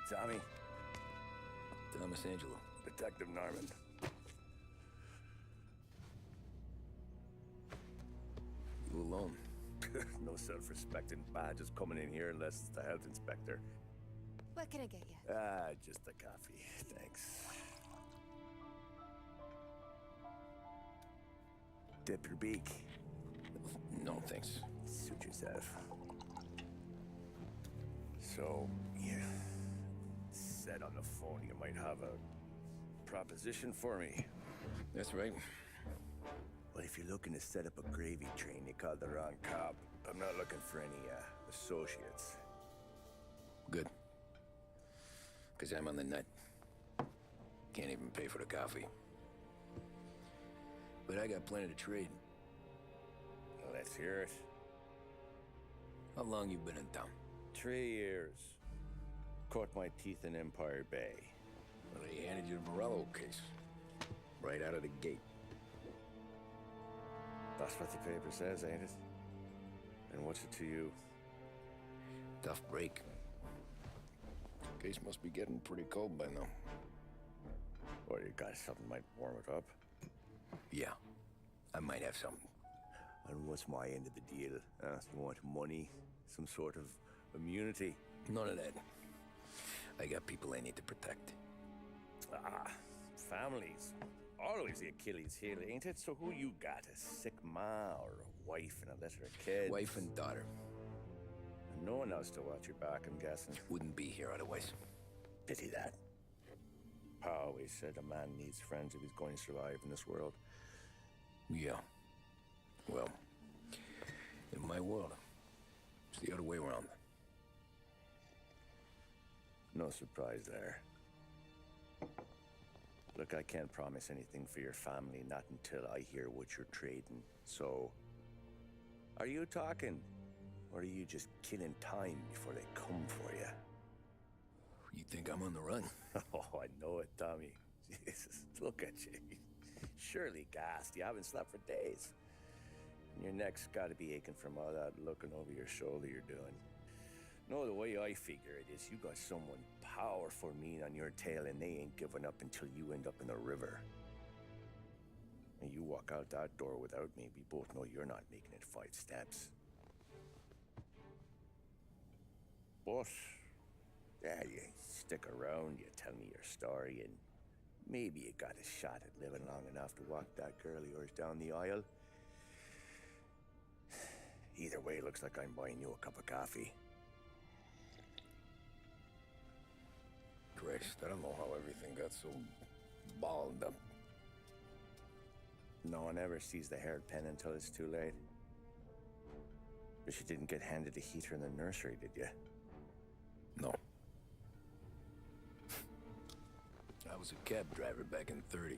Tommy? Tommy Angelo. Detective Norman. You alone? No self-respecting badges coming in here unless it's the health inspector. What can I get you? Just a coffee, thanks. Dip your beak. No, thanks. Suit yourself. So, you said on the phone you might have a proposition for me. That's right. Well, if you're looking to set up a gravy train, you called the wrong cop. I'm not looking for any, associates. Good. Because I'm on the nut. Can't even pay for the coffee. But I got plenty to trade. Well, let's hear it. How long you been in town? 3 years. Caught my teeth in Empire Bay. Well, they handed you the Morello case. Right out of the gate. That's what the paper says, ain't it? And what's it to you? Tough break. Case must be getting pretty cold by now. Or you got something might warm it up? Yeah, I might have something. And what's my end of the deal? You want money? Some sort of immunity? None of that. I got people I need to protect. Families. Always the Achilles heel, ain't it? So who you got? A sick ma or a wife and a litter of kids? Wife and daughter. And no one else to watch your back, I'm guessing. Wouldn't be here otherwise. Pity that. Pa always said a man needs friends if he's going to survive in this world. Yeah. Well, in my world, it's the other way around. No surprise there. Look, I can't promise anything for your family, not until I hear what you're trading. So, are you talking? Or are you just killing time before they come for you? You think I'm on the run? Oh, I know it, Tommy. Jesus, look at you. Surely gassed. You haven't slept for days. And your neck's got to be aching from all that looking over your shoulder you're doing. No, the way I figure it is you got someone powerful mean on your tail and they ain't giving up until you end up in the river. And you walk out that door without me, we both know you're not making it 5 steps. But, yeah, you stick around, you tell me your story, and maybe you got a shot at living long enough to walk that girl of yours down the aisle. Either way, looks like I'm buying you a cup of coffee. Christ, I don't know how everything got so balled up. No one ever sees the haired pen until it's too late. But you didn't get handed a heater in the nursery, did you? No. I was a cab driver back in 30.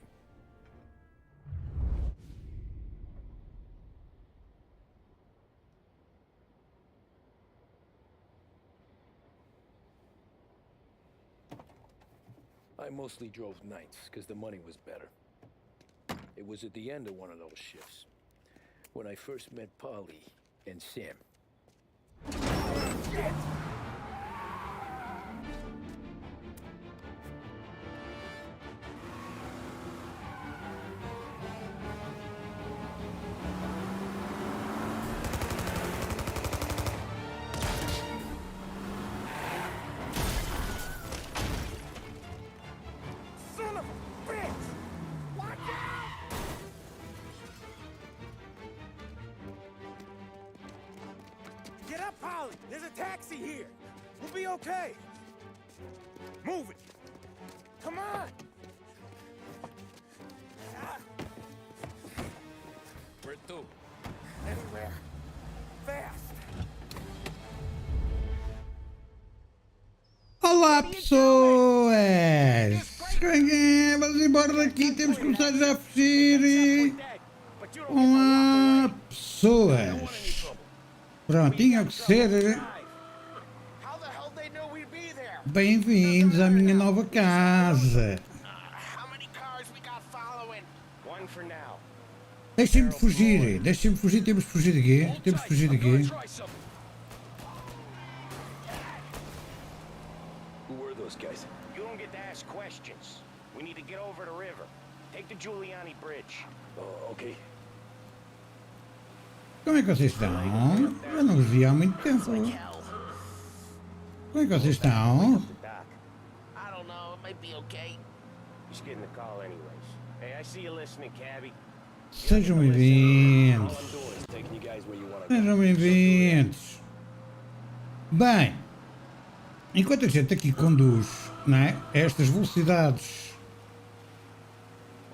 I mostly drove nights, because the money was better. It was at the end of one of those shifts, when I first met Polly and Sam. Shit! Get up, Polly! There's a taxi here! We'll be okay! Move it! Come on! Where to? Anywhere. Fast! Olá pessoas! Vamos embora daqui, temos que começar já a fugir! Olá pessoas! Pronto, tinha que ser. Bem-vindos à minha nova casa. Deixem-me fugir, temos que fugir daqui, Who were those those guys? You don't get to ask questions. We need to get over the river. Take the Giuliani Bridge. Oh, okay. Como é que vocês estão? Eu não vos vi há muito tempo. Como é que vocês estão? I don't know, it might be okay. Just getting the call anyways. Hey, I see you listening, Cabby. Sejam bem-vindos. All I'm doing is taking you guys where you want to go. Sejam bem-vindos. Bem, enquanto a gente aqui conduz, não é, a estas velocidades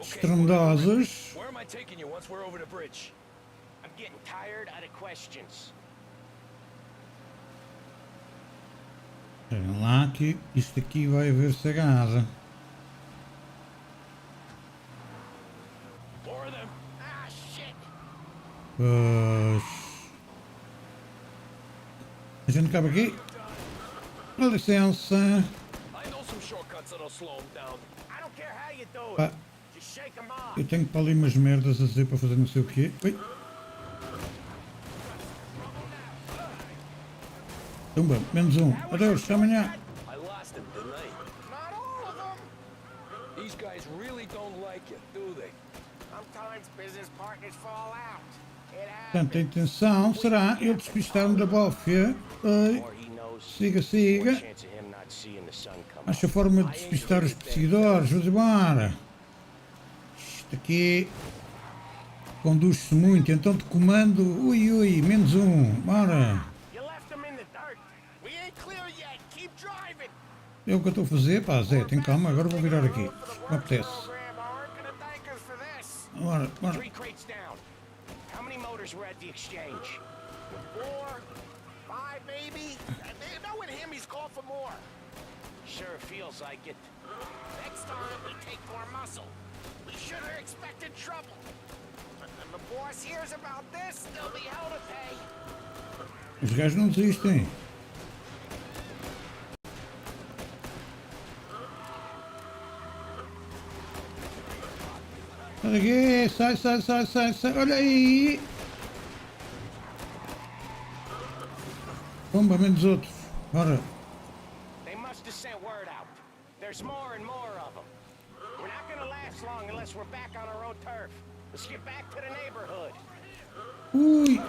estrondosas, Where am I taking you once we're over the bridge? I'm getting tired out of questions. vejam lá que isto aqui vai haver sagada. Four of them. Ah, shit. Pois. A gente acaba aqui. Dá licença. I know some shortcuts that'll slow them down. I don't care how you do it. Pá, Just shake them off. eu tenho para ali umas merdas a dizer para fazer não sei o quê. Ui. Tumba, menos um. Adeus, até amanhã. I lost him, didn't I? Not all of them. These guys really don't like you, do they? Sometimes business partners fall out. It Portanto, a happens. intenção será eu despistar-me da máfia. Oi. Or he knows. Siga, siga. More chance of him not seeing the sun come up. Acho a forma de despistar os perseguidores. Vamos embora. Isto aqui conduz-se muito, então de comando. Ui, ui, menos um. Bora. You left them in the dirt. We ain't clear yet. Keep driving. É o que eu estou a fazer. Pá, Zé, tem calma. Agora vou virar aqui. Não apetece. Bora, bora. 3 crates down. How many motors were at the exchange? 4, 5 maybe? Knowing him, he's called for more. Sure feels like it. Next time we take more muscle. We should have expected trouble. When the boss hears about this, there'll be hell to pay. Os gajos não desistem. Olha aqui, sai, sai, sai, sai, sai. Olha aí. Bomba, menos outros. Bora. They must have sent word out. There's more and more of them. We're not gonna last long unless we're back on our own turf. Let's get back to the neighborhood. Ui.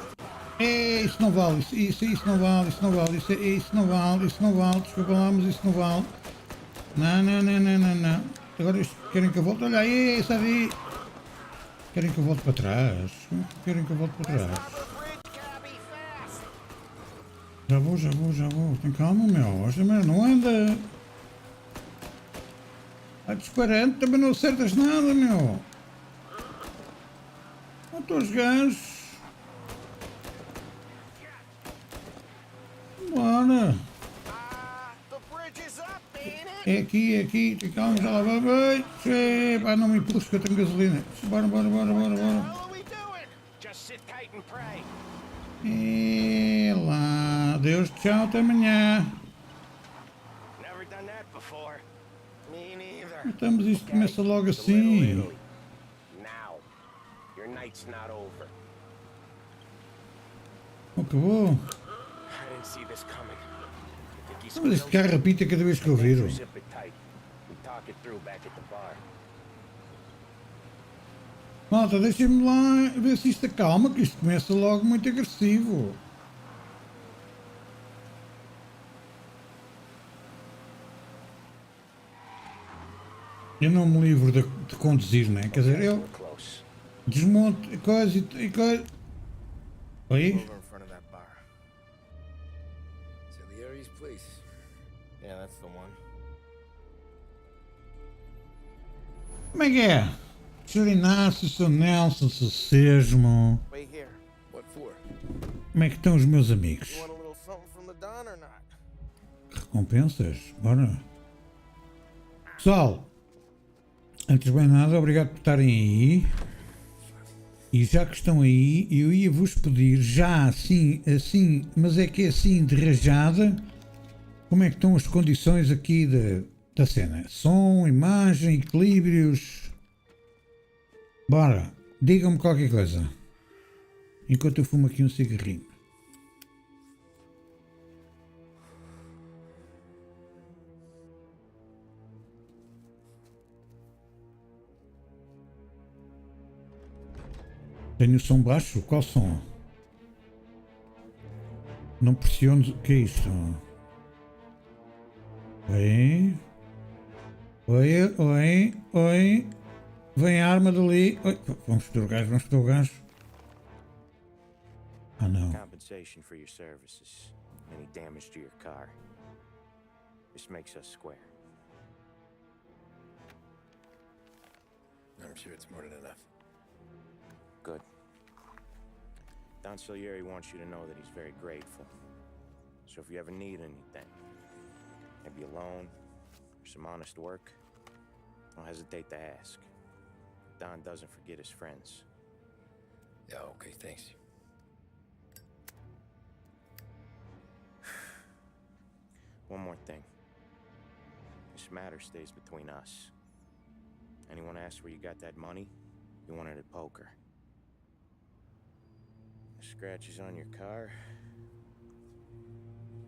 Isso não vale. Isso não vale. Isso não vale. Isso não vale. Isso não vale. Desculpa lá, mas isso não vale. Não, não, não, não, não, não. Agora isto, querem que eu volte? Olha aí, sabe? Querem que eu volte para trás? Querem que eu volte para trás? Já vou, já vou, já vou. Tem calma, meu. Esta merda não anda. A dos 40 também não acertas nada, meu. Não estou os gajos. Bora. É aqui, tem calma, já lá vai. Pá, não me empurres que eu tenho gasolina. Bora, bora, bora, bora, bora. É lá, Deus, tchau, até amanhã. Estamos, isto começa logo assim. Acabou. Mas este carro apita cada vez que eu viro. Malta, deixem-me lá ver se isto acalma, que isto começa logo muito agressivo. Eu não me livro de conduzir, né? Quer dizer, eu desmonto coisa e coisa. Oi? Salieri's place. Yeah, that's the one. Como é que é? Sr. Inácio, Sr. Nelson, Sr. Sesmo. Wait here. What for? Como é que estão os meus amigos? You want a little something from the Don or not? Recompensas? Bora. Pessoal, antes de bem nada, obrigado por estarem aí. E já que estão aí, eu ia vos pedir já assim, mas é que é assim de rajada, como é que estão as condições aqui da cena? Som, imagem, equilíbrios. Bora, digam-me qualquer coisa. Enquanto eu fumo aqui um cigarrinho. Tenho o som baixo? Qual som? Não pressiones. O que é isto? Oi. Oi, oi, oi. Vem a arma dali. Oi. Vamos ter o gajo, vamos ter o gajo. Ah, não. Compensation for your services. Any damage to your car. This makes us square. I'm sure it's more than enough. Good. Don Salieri wants you to know that he's very grateful. So if you ever need anything, maybe a loan or some honest work, don't hesitate to ask. Don doesn't forget his friends. Yeah, okay, thanks. One more thing. This matter stays between us. Anyone asks where you got that money, you won it at poker. The scratches on your car,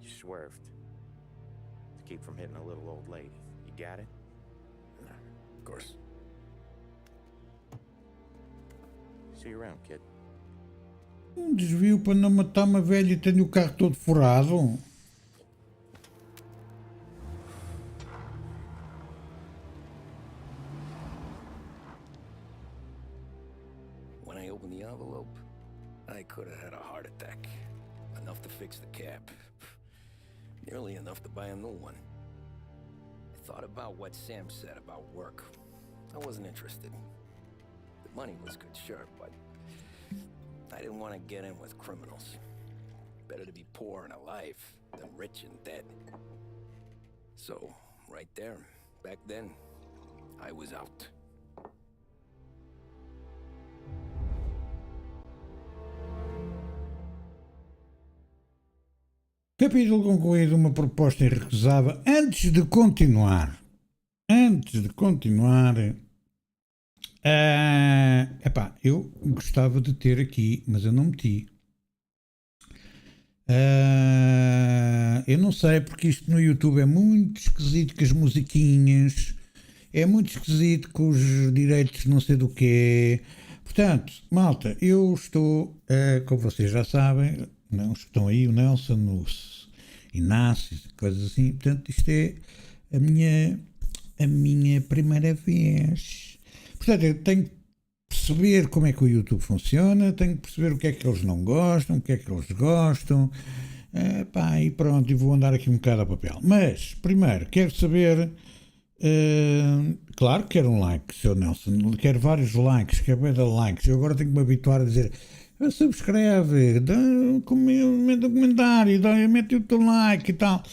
you swerved to keep from hitting a little old lady. You got it? Of course. See you around, kid. Desvio para não matar uma velha e tenho o carro todo furado. When I opened the envelope, I could have had a heart attack. Enough to fix the cap. Nearly enough to buy a new one. I thought about what Sam said about work. I wasn't interested. The money was good, sure, but I didn't want to get in with criminals. Better to be poor and alive than rich and dead. So, right there, back then, I was out. Capítulo concluído, uma proposta irrecusável. Antes de continuar, epá, eu gostava de ter aqui, mas eu não meti. Eu não sei, porque isto no YouTube é muito esquisito com as musiquinhas, é muito esquisito com os direitos não sei do quê. Portanto, malta, eu estou, como vocês já sabem, não estão aí o Nelson, o Inácio, coisas assim. Portanto, isto é a minha primeira vez. Portanto, eu tenho que perceber como é que o YouTube funciona, tenho que perceber o que é que eles não gostam, o que é que eles gostam. Pá, e pronto, e vou andar aqui um bocado a papel. Mas, primeiro, quero saber... claro que quero um like, Sr. Nelson. Quero vários likes, quero bem dar likes. Eu agora tenho que me habituar a dizer... subscreve, mete um comentário, mete o teu like e tal.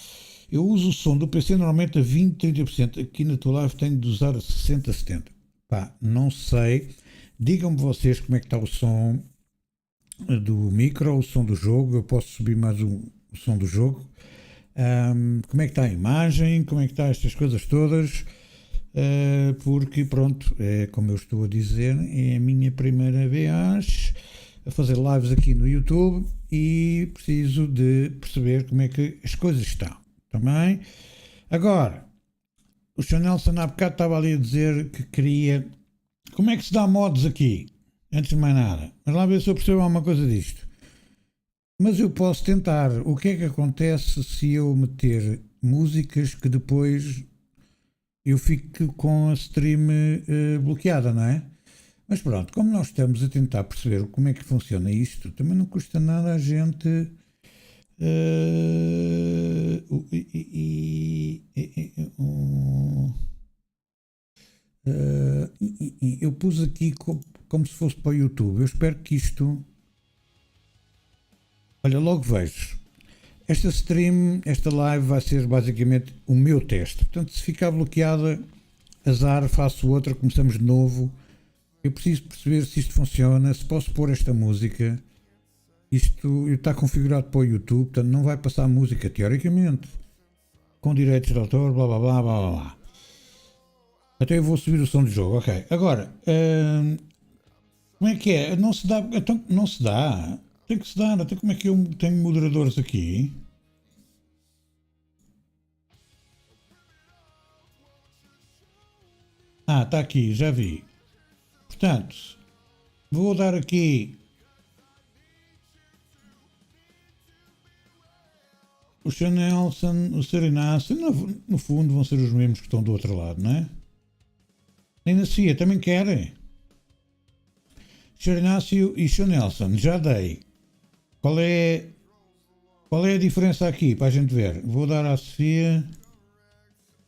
Eu uso o som do PC normalmente a 20, 30%. Aqui na tua live tenho de usar a 60, 70%. Pá, não sei. Digam-me vocês como é que está o som do micro, o som do jogo. Eu posso subir mais o som do jogo. Como é que está a imagem, como é que está estas coisas todas. Porque, pronto, como eu estou a dizer, é a minha primeira vez a fazer lives aqui no YouTube e preciso de perceber como é que as coisas estão, também. Agora, o Sr. Nelson há bocado estava ali a dizer que queria... Como é que se dá mods aqui? Antes de mais nada. Mas lá ver se eu percebo alguma coisa disto. Mas eu posso tentar. O que é que acontece se eu meter músicas que depois eu fico com a stream bloqueada, não é? Mas pronto, como nós estamos a tentar perceber como é que funciona isto, também não custa nada a gente... eu pus aqui como se fosse para o YouTube. Eu espero que isto... Olha, logo vejo. Esta stream, esta live vai ser basicamente o meu teste. Portanto, se ficar bloqueada, azar, faço outra, começamos de novo. Eu preciso perceber se isto funciona, se posso pôr esta música. Isto está configurado para o YouTube, portanto não vai passar música teoricamente. Com direitos de autor, blá blá blá blá blá. Até eu vou subir o som do jogo, ok. Agora, como é que é? Não se dá, então, não se dá. Tem que se dar, até como é que eu tenho moderadores aqui? Está aqui, já vi. Portanto, Vou dar aqui o Chanelson, o Serenácio, no fundo vão ser os mesmos que estão do outro lado, não é? Nem na CIA também querem. Serenácio e Chanelson, já dei. Qual é a diferença aqui para a gente ver? Vou dar à Sofia.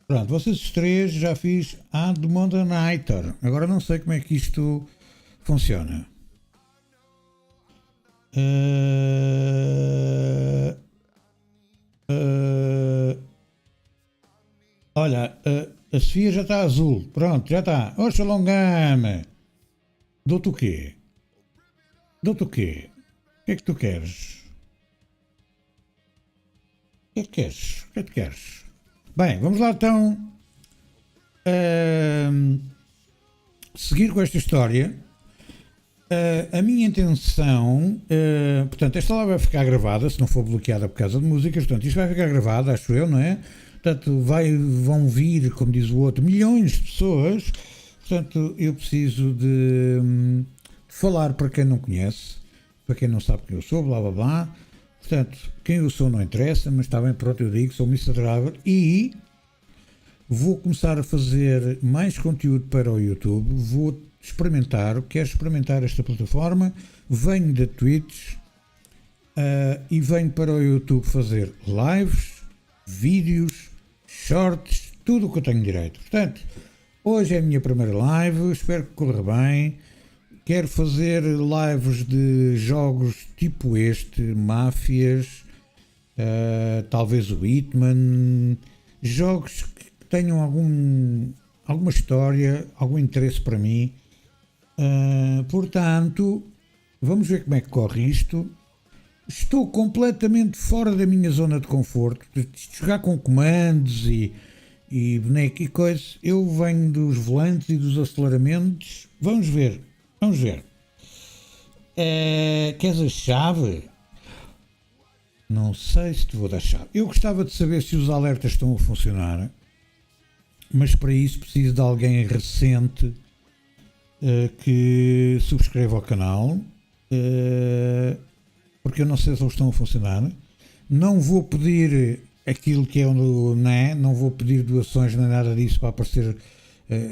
Pronto, vocês os três já fiz a do Nighter. Agora não sei como é que isto funciona. Olha, a Sofia já está azul. Pronto, já está. Oxa, Longame. Dou-te o quê? Dou-te o quê? O que é que tu queres? O que é que queres? O que é que queres? Bem, vamos lá então seguir com esta história. A minha intenção, portanto, esta live vai ficar gravada, se não for bloqueada por causa de músicas, portanto, isto vai ficar gravado, acho eu, não é? Portanto, vão vir, como diz o outro, milhões de pessoas, portanto, eu preciso de falar para quem não conhece, para quem não sabe quem eu sou, blá blá blá. Portanto, quem eu sou não interessa, mas está bem, pronto, eu digo, sou o Mr. Driver e vou começar a fazer mais conteúdo para o YouTube, vou experimentar, quero experimentar esta plataforma, venho da Twitch e venho para o YouTube fazer lives, vídeos, shorts, tudo o que eu tenho direito. Portanto, hoje é a minha primeira live, espero que corra bem. Quero fazer lives de jogos tipo este, máfias, talvez o Hitman, jogos que tenham alguma história, algum interesse para mim. Portanto, vamos ver como é que corre isto. Estou completamente fora da minha zona de conforto, de jogar com comandos e boneco e coisas. Eu venho dos volantes e dos aceleramentos. Vamos ver. Vamos ver. Queres a chave? Não sei se te vou dar chave. Eu gostava de saber se os alertas estão a funcionar, mas para isso preciso de alguém recente que subscreva ao canal, porque eu não sei se eles estão a funcionar. Não vou pedir aquilo que é o né, não vou pedir doações nem nada disso para aparecer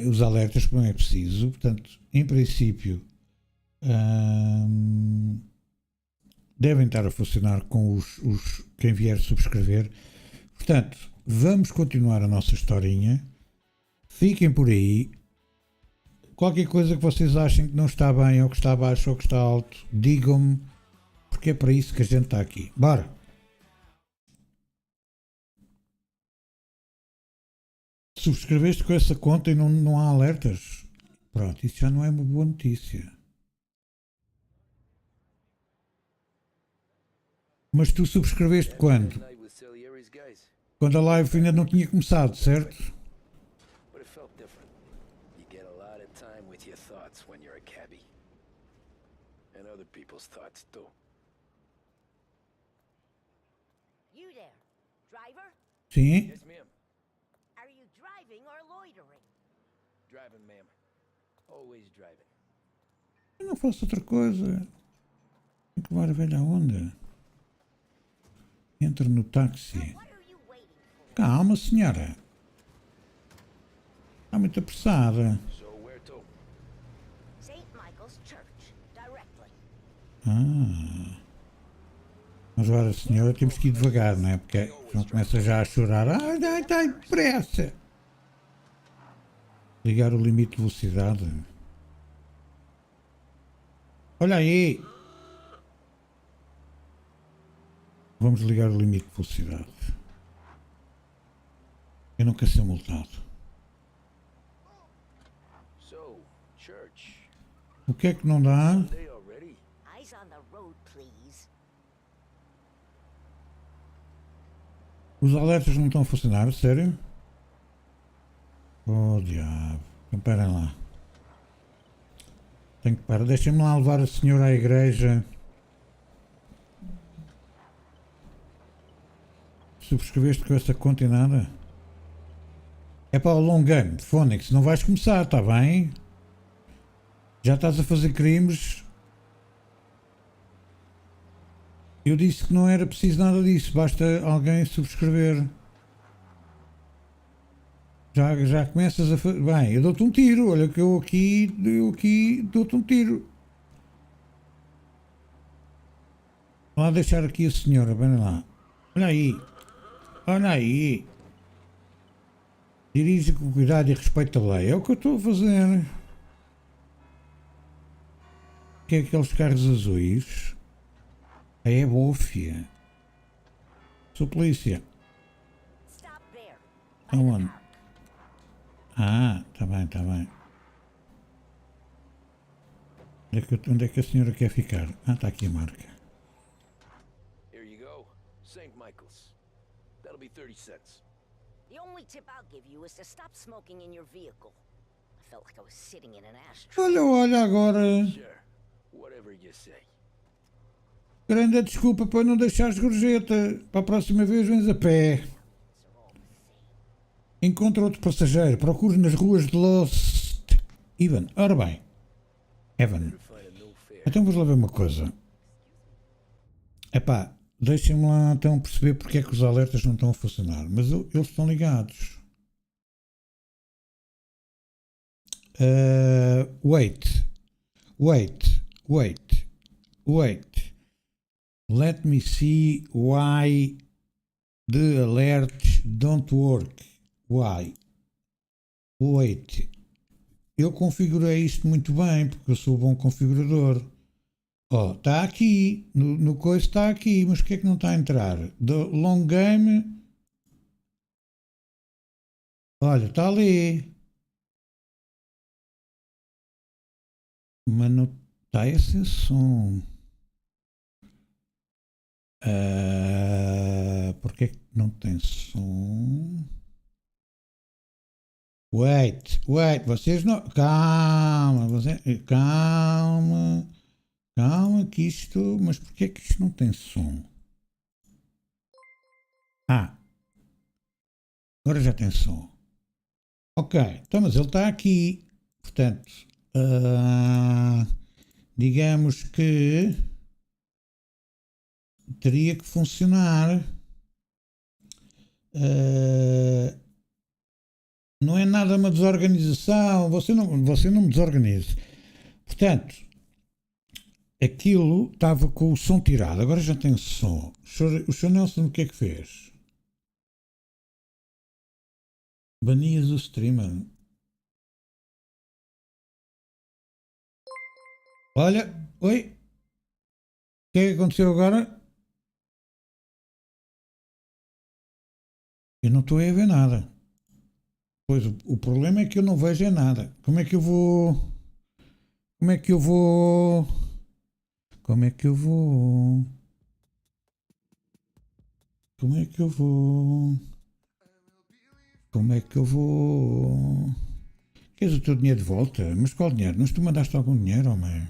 os alertas, como é preciso. Portanto, em princípio, devem estar a funcionar com quem vier subscrever. Portanto, vamos continuar a nossa historinha. Fiquem por aí. Qualquer coisa que vocês achem que não está bem, ou que está baixo, ou que está alto, digam-me, porque é para isso que a gente está aqui. Bora! Subscreveste com essa conta e não há alertas? Pronto, isso já não é uma boa notícia. Mas tu subscreveste quando? Quando a live ainda não tinha começado, certo? Sim. Eu não faço outra coisa. Tenho que levar a velha onda. Entra no táxi. Calma, senhora. Está muito apressada. Mas agora, senhora, temos que ir devagar, não é? Porque não começa já a chorar. Ai, está depressa. Ligar o limite de velocidade. Olha aí. Vamos ligar o limite de velocidade. Eu não quero ser multado. O que é que não dá? Os alertas não estão a funcionar, sério? Oh, diabo. Esperem lá. Tenho que parar. Deixem-me lá levar a senhora à igreja. Subscreveste com essa conta e nada? É para o long game de Phonics. Não vais começar, está bem? Já estás a fazer crimes. Eu disse que não era preciso nada disso, basta alguém subscrever. Já começas a fazer. Bem, eu dou-te um tiro, olha que eu aqui dou-te um tiro. Vou lá deixar aqui a senhora, vem lá. Olha aí. Olha aí. Dirige com cuidado e respeito a lei. É o que eu estou a fazer. O que é aqueles carros azuis? É MAFIA. Sou polícia. Aonde? Ah, tá bem, tá bem. Onde é que a senhora quer ficar? Ah, está aqui a marca. Here you go. St. Michael's. That'll be 30 cents. The only tip I'll give you is to stop smoking in your vehicle. I felt like I was sitting in an ashtray. Olha agora. Sure. Whatever you say. Grande desculpa para não deixares gorjeta. Para a próxima vez vens a pé. Encontra outro passageiro. Procure nas ruas de Los... Ivan. Ora bem. Evan. Então vamos lá ver uma coisa. Epá, deixem-me lá então perceber porque é que os alertas não estão a funcionar. Mas eles estão ligados. Wait. Let me see why the alerts don't work. Why? Wait. Eu configurei isto muito bem, porque eu sou um bom configurador. Ó, está aqui. No coisa está aqui, mas porquê é que não está a entrar? The long game. Olha, está ali. Mas não está esse som. Porque é que não tem som? Wait, vocês não... Calma, calma que isto... Mas porquê é que isto não tem som? Ah, agora já tem som. Ok, então mas ele está aqui. Portanto, digamos que... teria que funcionar. Não é nada uma desorganização. Você não me desorganize. Portanto, aquilo estava com o som tirado. Agora já tem som. O Sr. Nelson o que é que fez? Banias o streamer. Olha, oi. O que é que aconteceu agora? Eu não estou a ver nada. Pois o problema é que eu não vejo é nada. Como é que eu vou? Como é que eu vou? Como é que eu vou? Como é que eu vou? Como é que eu vou? Queres o teu dinheiro de volta? Mas qual dinheiro? Mas tu mandaste algum dinheiro, homem?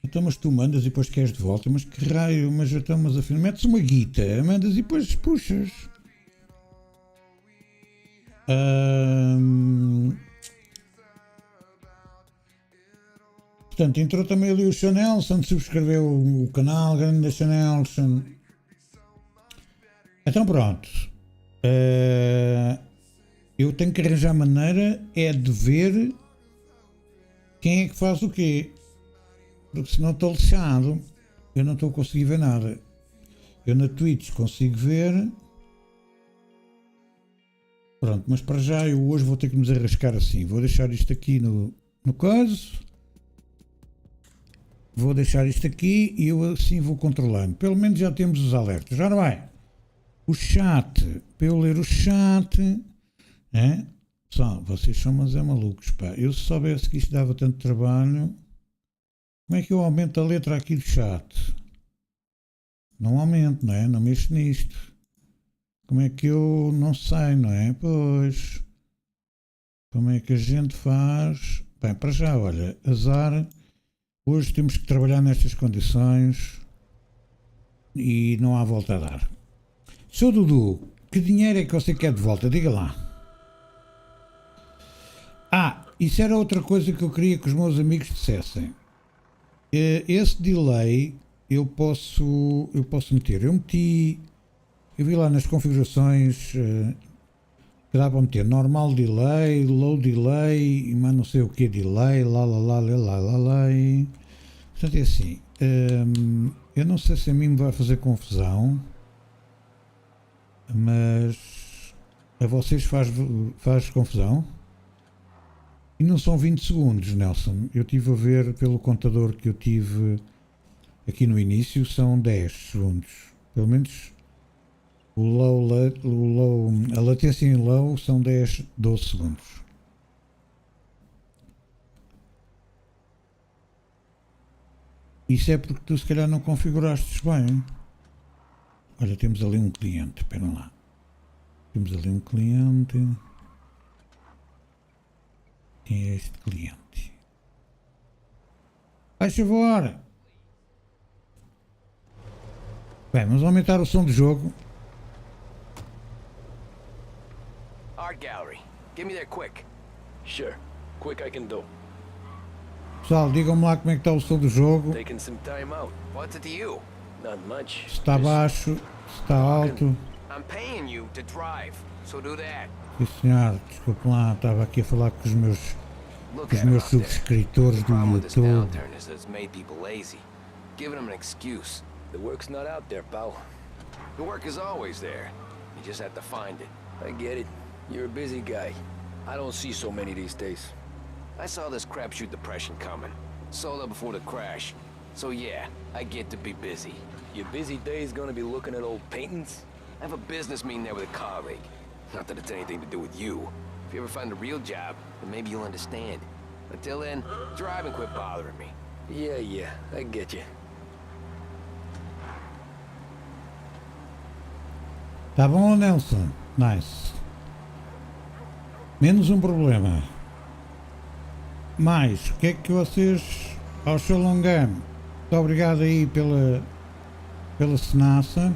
Então, mas tu mandas e depois queres de volta? Mas que raio? Mas então, mas afinal, metes uma guita, mandas e depois puxas. Portanto, entrou também ali o Chanel, subscreveu o canal, grande Chanel. Então pronto. Eu tenho que arranjar maneira de ver quem é que faz o quê. Porque senão estou lixado. Eu não estou a conseguir ver nada. Eu na Twitch consigo ver. Pronto, mas para já eu hoje vou ter que me desarrascar assim. Vou deixar isto aqui no caso. Vou deixar isto aqui e eu assim vou controlando. Pelo menos já temos os alertas. Ora bem, o chat. Para eu ler o chat. Pessoal, vocês são mas malucos, pá. Eu se soubesse que isto dava tanto trabalho. Como é que eu aumento a letra aqui do chat? Não aumento, não é? Não mexo nisto. Como é que eu não sei, não é? Pois. Como é que a gente faz? Bem, para já, olha, azar. Hoje temos que trabalhar nestas condições e não há volta a dar. Sr. Dudu, que dinheiro é que você quer de volta? Diga lá. isso era outra coisa que eu queria que os meus amigos dissessem. Esse delay eu posso meter. Eu vi lá nas configurações que dá para meter normal delay, low delay, mas não sei o que delay, lá. Portanto é assim, eu não sei se a mim me vai fazer confusão, mas a vocês faz confusão. E não são 20 segundos, Nelson. Eu estive a ver pelo contador que eu tive aqui no início, são 10 segundos. Pelo menos a latência em low são 10, 12 segundos. Isso é porque tu se calhar não configuraste bem. Olha, temos ali um cliente, espera lá. Temos ali um cliente. Quem é este cliente? Faz favor! Bem, vamos aumentar o som do jogo. Art gallery. Get me there quick. Sure. Quick I can do. Pessoal, digam-me lá como é que está o som do jogo. Taking some time out. What's it to you? Not much. Se está baixo, se está alto. I'm paying you to drive, so do that. Sim, senhor, desculpe lá, estava aqui a falar com os meus Look at him out there. subscritores The do problem with this YouTube. downturn is that it's made people lazy. Giving them an excuse. The work's not out there, pal. The work is always there. You just have to find it. I get it. You're a busy guy. I don't see so many these days. I saw this crapshoot depression coming. Sold up before the crash. So yeah, I get to be busy. Your busy day's gonna be looking at old paintings? I have a business meeting there with a colleague. Not that it's anything to do with you. If you ever find a real job, then maybe you'll understand. Until then, drive and quit bothering me. Yeah, I get you. Tá bom, Nelson? Nice. Menos um problema. Mais, o que é que vocês... Ao Xalongam, muito obrigado aí pela cenaça.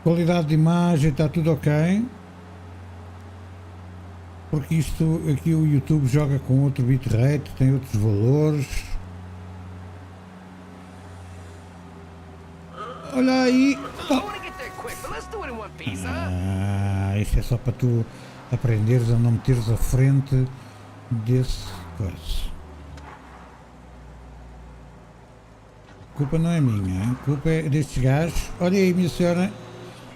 Qualidade de imagem, está tudo ok. Porque isto, aqui o YouTube joga com outro bitrate, tem outros valores. Olha aí! Isto é só para tu aprenderes a não meteres à frente desse coisa. A culpa não é minha, a culpa é destes gajos. Olha aí, minha senhora,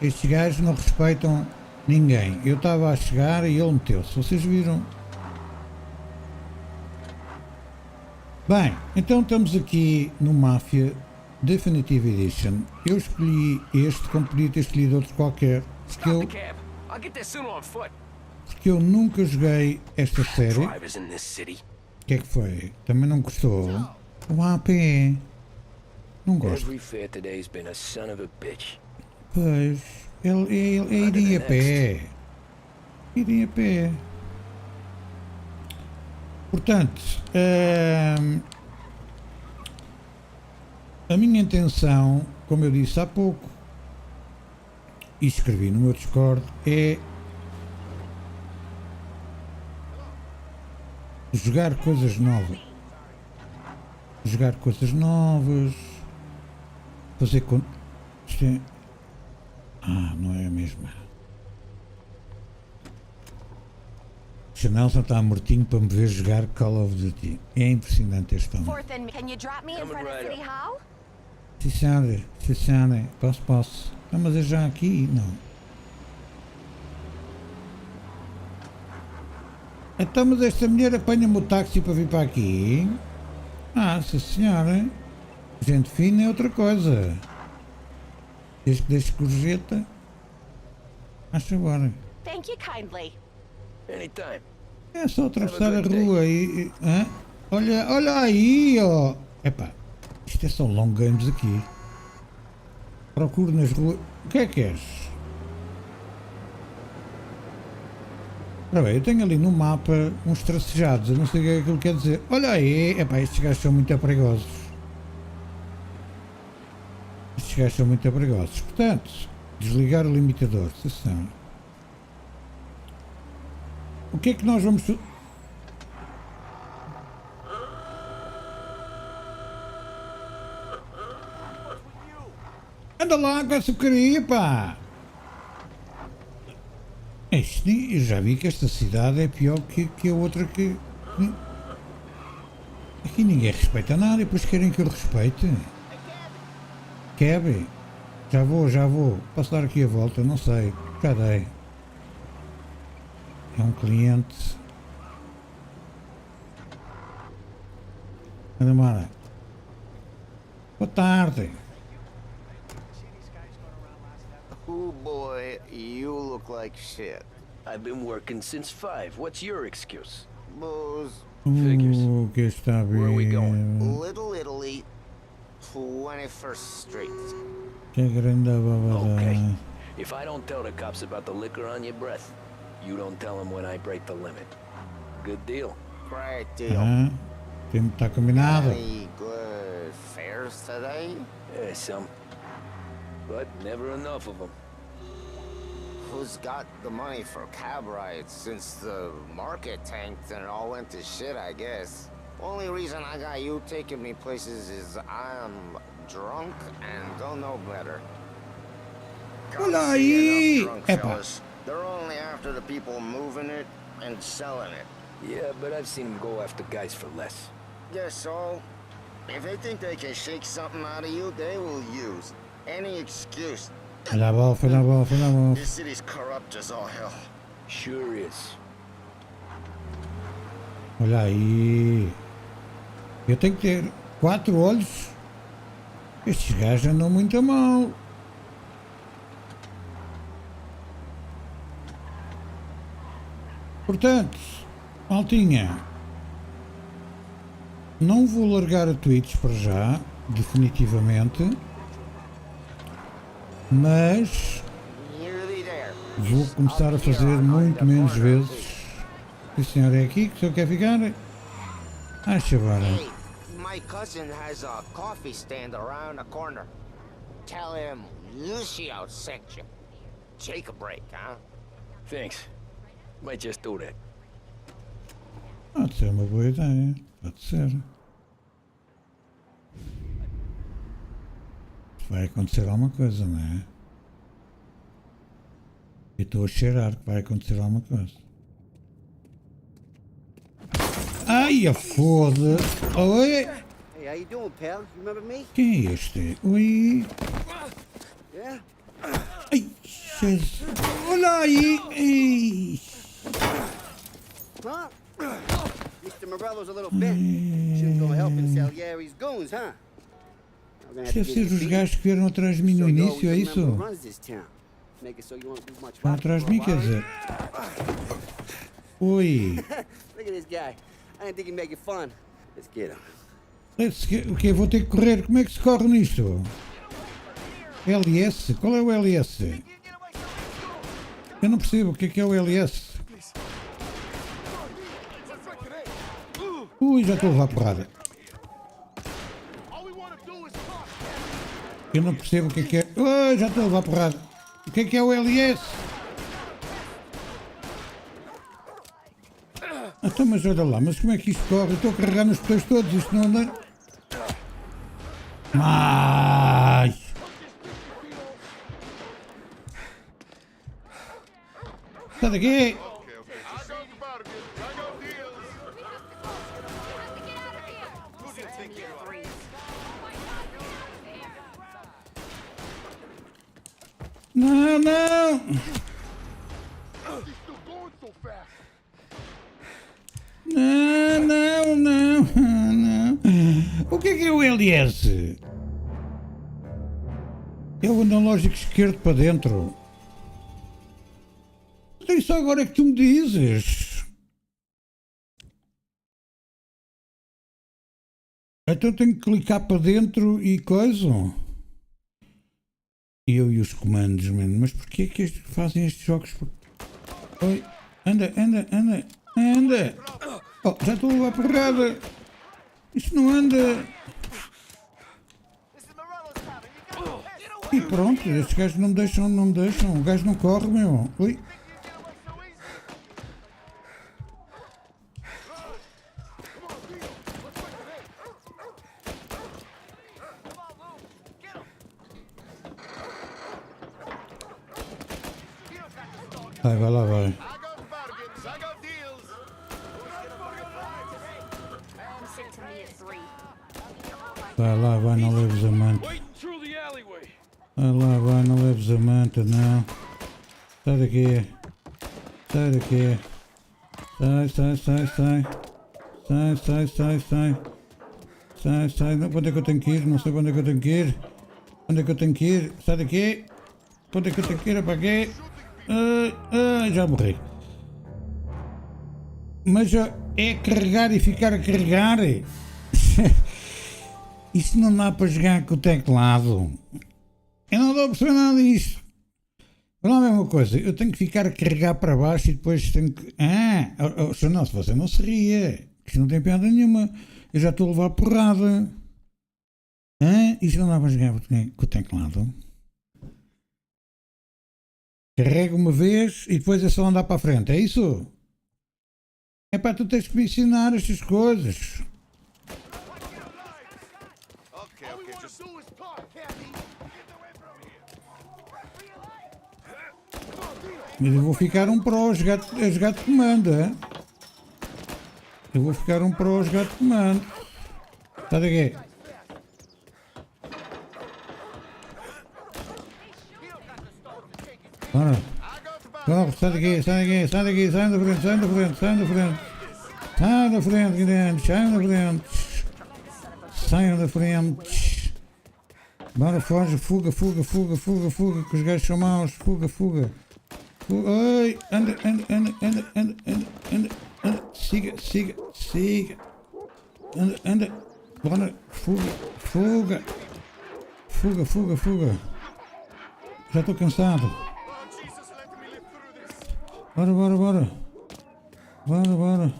estes gajos não respeitam ninguém. Eu estava a chegar e ele meteu-se. Vocês viram? Bem, então estamos aqui no Mafia Definitive Edition. Eu escolhi este como podia ter escolhido outro qualquer. Porque eu nunca joguei esta série. O que é que foi? Também não gostou? O AP. Não gosto. Pois, ele iria a pé. Iria a pé. Portanto, a minha intenção, como eu disse há pouco, e escrevi no meu Discord, é jogar coisas novas. Jogar coisas novas. Fazer com... Isto é... não é a mesma. O Nelson está mortinho para me ver jogar Call of Duty. É impressionante este homem. Sim, senhora. Posso. Não, mas é já aqui? Não. Então, mas esta mulher apanha-me o táxi para vir para aqui? Sim, senhora. Gente fina é outra coisa. Desde que deixe gorjeta. Acho agora. Thank you kindly. Anytime. É só atravessar a rua e... Olha aí, ó. Epá, isto é só long games aqui. Procuro nas ruas... O que é que és? Ora bem, eu tenho ali no mapa uns tracejados. Eu não sei o que é que aquilo quer dizer. Olha aí. Epá, estes gajos são muito perigosos. Portanto, Desligar o limitador. Sessão. O que é que nós vamos fazer? Anda lá com essa porcaria, pá! Eu já vi que esta cidade é pior que a outra que... Aqui ninguém respeita nada e depois querem que eu respeite. Quebe? Já vou. Posso dar aqui a volta? Não sei. Já dei. É um cliente. Anda, Mara. Boa tarde. Oh boy, you look like shit. I've been working since 5. What's your excuse? Booze. Figures. Que está bem. Where are we going? Little Italy, 21st Street. Que grande babada. Okay. If I don't tell the cops about the liquor on your breath, you don't tell them when I break the limit. Good deal. Great deal. Está combinado. Any good fares today? Yeah, some. But never enough of them. Who's got the money for cab rides since the market tanked and it all went to shit, I guess? Only reason I got you taking me places is I'm drunk and don't know better. Olha aí! Drunk Epa. fellas. They're only after the people moving it and selling it. Yeah, but I've seen them go after guys for less. Guess so. If they think they can shake something out of you, they will use any excuse. Olha a bofa, olha a bofa, olha a bofa. This city's corrupt as all hell. Sure is. Olha aí. Eu tenho que ter 4 olhos. Estes gajos andam muito a mal. Portanto, maltinha, não vou largar a Twitch para já, definitivamente, mas Nearly there. vou começar a fazer muito menos vezes. O senhor é aqui que o senhor quer ficar? Acha agora. Hey, my cousin has a coffee stand around the corner. Tell him Lucio sent you. Take a break, huh? Thanks. Might just do that. Pode ser uma boa ideia, pode ser. Vai acontecer alguma coisa, não é? Eu estou a cheirar que vai acontecer alguma coisa. Ai, a foda! Oi! Hey, how you doing, pal? You remember me? Quem é este? Oi! Yeah? Ai, Jesus! Olha aí! Ei. Huh? Mr. Morello's a little bent. Shouldn't go helping Salieri's goons, huh? I'm gonna have to Deve ser get os your gajos que vieram atrás de mim no so you início, always é remember isso? who runs this town. Make it so you won't do much Vão rocking atrás de for a mim, quer while. dizer. Oi! Look at this guy. I didn't think he'd make it fun. Let's get him. O que? Vou ter que correr? Como é que se corre nisto? LS? Qual é o LS? Eu não percebo o que é o LS. Ui, já estou a levar porrada. Eu não percebo o que é. Ui, já estou a levar porrada. O que é o LS? Então, mas olha lá, mas como é que isto corre? Eu estou a carregar nos botões todos, isto não anda. Ai! Sai daqui! Não, não! Não. O que é o LS? É o analógico esquerdo para dentro. Então isso agora é que tu me dizes. Então tenho que clicar para dentro e coisa. Eu e os comandos, mano. Mas porquê é que fazem estes jogos? Oi, anda. Oh, já estou a levar porrada. Isto não anda. E pronto, estes gajos não me deixam, não me deixam. O gajo não corre, meu. Ui. Vai lá, vai. Vai lá, vai, não leves a manta. Vai lá, vai, não leves a manta, não. Sai daqui. Sai daqui. Sai, sai, sai, sai. Sai, sai, sai, sai. Sai, sai. Onde é que eu tenho que ir? Não sei onde é que eu tenho que ir. Onde é que eu tenho que ir? Sai daqui. Onde é que eu tenho que ir? É para aqui. Já morri. Mas é carregar e ficar a carregar. Isto não dá para jogar com o teclado. Eu não dou a perceber nada disto. Não é a mesma coisa. Eu tenho que ficar a carregar para baixo e depois tenho que... não, se você não se ria. Isto não tem piada nenhuma. Eu já estou a levar porrada. Isto não dá para jogar com o teclado. Carrega uma vez e depois é só andar para a frente. É isso? É para tu tens que me ensinar estas coisas. Mas eu vou ficar um pro a jogar de comando, é? Eu vou ficar um pro a jogar de comando. Sai daqui. Bora. Corre, sai daqui, sai daqui, sai daqui, sai da frente, sai da frente, sai da frente. Sai da frente, grande, sai da frente. Saiam da frente. Bora, foge, fuga, fuga, fuga, fuga, fuga, que os gajos são maus. Fuga, fuga. Oi, anda, anda, anda, anda, anda, anda, anda, anda. Siga, siga, siga. Anda, anda. Bora, fuga, fuga. Fuga, fuga, fuga. Já estou cansado. Bora, bora, bora. Bora, bora.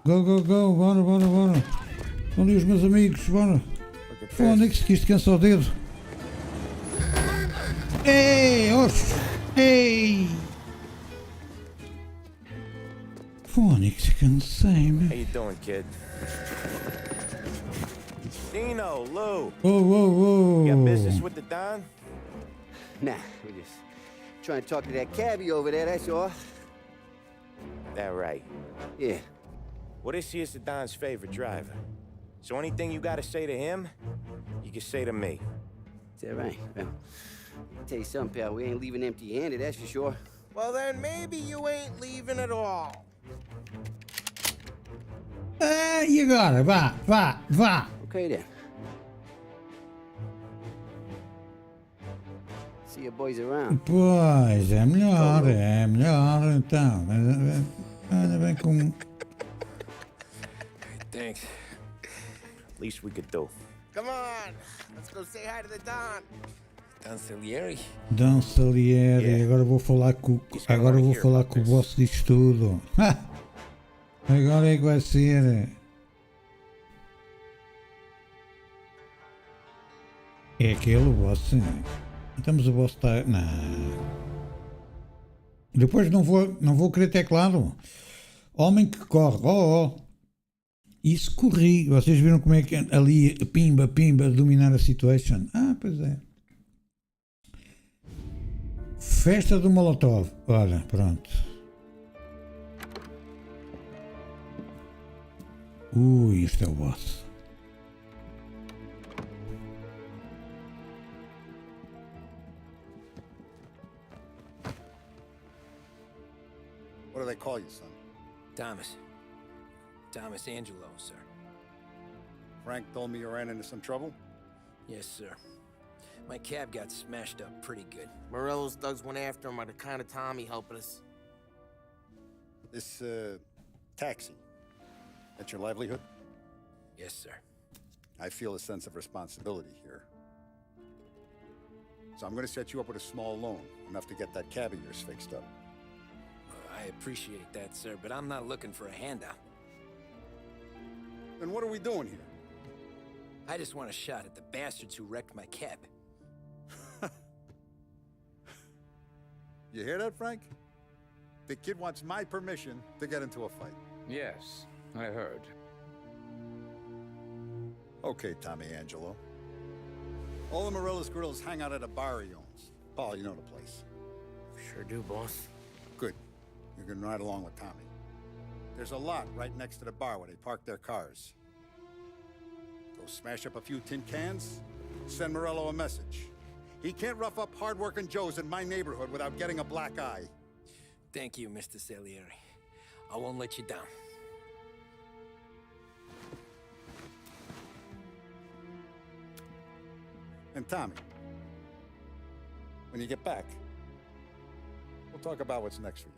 Go, go, go. Bora, bora, bora. Estão ali os meus amigos, bora. Fónix, que isto cansa o dedo. Ei, oxe. Ei. Fónix, cansei-me. How you doing, kid? Dino, Lou. Oh. You got business with the Don? Nah, we're just trying to talk to that cabbie over there, that's all. That right. Yeah. Well, this here's the Don's favorite driver. So anything you gotta say to him, you can say to me. Is that right? Well, I'll tell you something, pal. We ain't leaving empty-handed, that's for sure. Well, then maybe you ain't leaving at all. E agora? Vá. Okay, then. See you boys around. Pois, é melhor então. Anda bem com... Thanks. Least we could do. Come on, let's go say hi to the Don. Don Salieri? Don Salieri, Yeah. agora vou falar com o boss disto tudo. Agora é que vai ser. É aquele boss. Estamos o boss está. Não. Depois não vou querer teclado. Homem que corre. Isso corri. Vocês viram como é que ali pimba, dominar a situation? Pois é. Festa do Molotov. Olha, pronto. Isto é o boss. What do they call you, son? Thomas Angelo, sir. Frank told me you ran into some trouble? Yes, sir. My cab got smashed up pretty good. Morello's thugs went after him by the kind of Tommy helping us. This, taxi. That's your livelihood? Yes, sir. I feel a sense of responsibility here. So I'm gonna set you up with a small loan, enough to get that cab of yours fixed up. I appreciate that, sir, but I'm not looking for a handout. Then what are we doing here? I just want a shot at the bastards who wrecked my cab. You hear that, Frank? The kid wants my permission to get into a fight. Yes, I heard. Okay, Tommy Angelo. All the Morello's grills hang out at a bar he owns. Paul, you know the place. Sure do, boss. Good. You can ride along with Tommy. There's a lot right next to the bar where they park their cars. Go smash up a few tin cans, send Morello a message. He can't rough up hard-working Joes in my neighborhood without getting a black eye. Thank you, Mr. Salieri. I won't let you down. And Tommy, when you get back, we'll talk about what's next for you.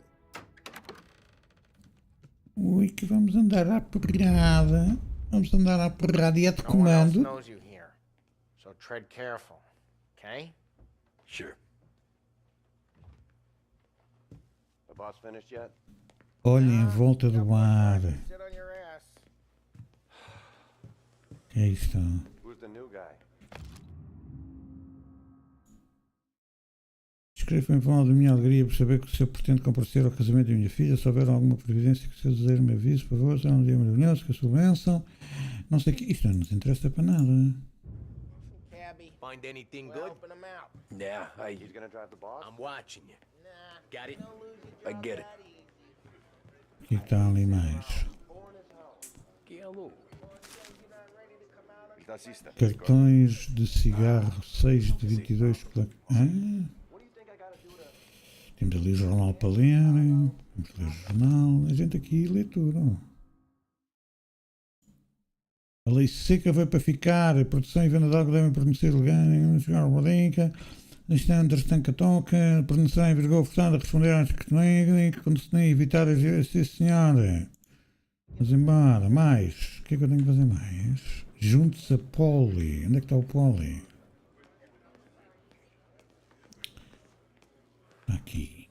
Ui, que vamos andar à porrada. Vamos andar à porrada e é de No one else comando. knows you here, so tread careful, okay? Sure. The boss finished yet? Olha em volta do bar. Sit on your ass. Que é isto? Who's the new guy? Escrevo em vão da minha alegria por saber que o senhor pretende comparecer ao casamento da minha filha. Se houver alguma providência que o senhor desejar me avise, por favor. Será um dia maravilhoso, que a sua bênção. Não sei o que. Isto não nos interessa para nada. Cabby. Find anything Well, good? open them out. Yeah, He's gonna drive the boss? I'm watching you. Nah. Got it? Don't lose your I job get it. that easy. O que está ali mais? Born as hell. Que alô? You're not ready to come out on TAXISTA. Cartões de cigarro 6 de 22 placa. Temos ali o jornal para ler. Vamos ler o jornal. A gente aqui lê tudo. A lei seca veio para ficar. A produção e venda de álcool devem permanecer legais. Chegar ao Bolinca. Standards tanca toca. A produção em vigor forçada a responder às questões. Quando se tem evitar as. Sim, senhora. Vamos embora. Mais. O que é que eu tenho que fazer mais? Junte-se a Poli. Onde é que está o Poli? Aqui.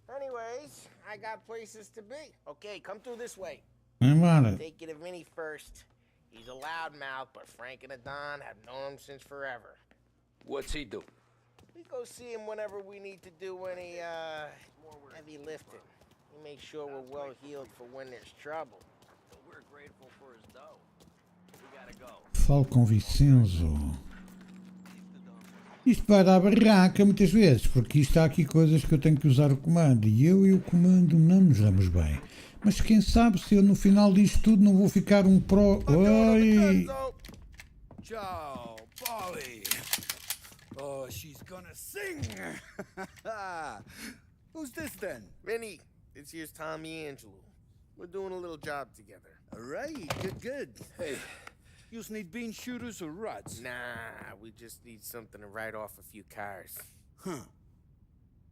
Anyways, I got places to be. Okay, come through this way. Vamos embora. Take it of Vinny first. He's a loudmouth, but Frank and the Don have known him since forever. What's he do? We go see him whenever we need to do any, heavy lifting. He makes sure we're well healed for when there's trouble. So we're grateful for his dough. We gotta go. Falo com Vicenzo. Isto vai dar barraca muitas vezes, porque isto há aqui coisas que eu tenho que usar o comando. E eu e o comando não nos damos bem. Mas quem sabe se eu no final disto tudo não vou ficar um pro... Oi! Ciao, Polly. Oh, she's gonna sing. Who's this then? Vinny, this here's Tommy Angelo. We're doing a little job together. All right, good. Hey, you need bean shooters or rods? Nah, we just need something to write off a few cars. Huh.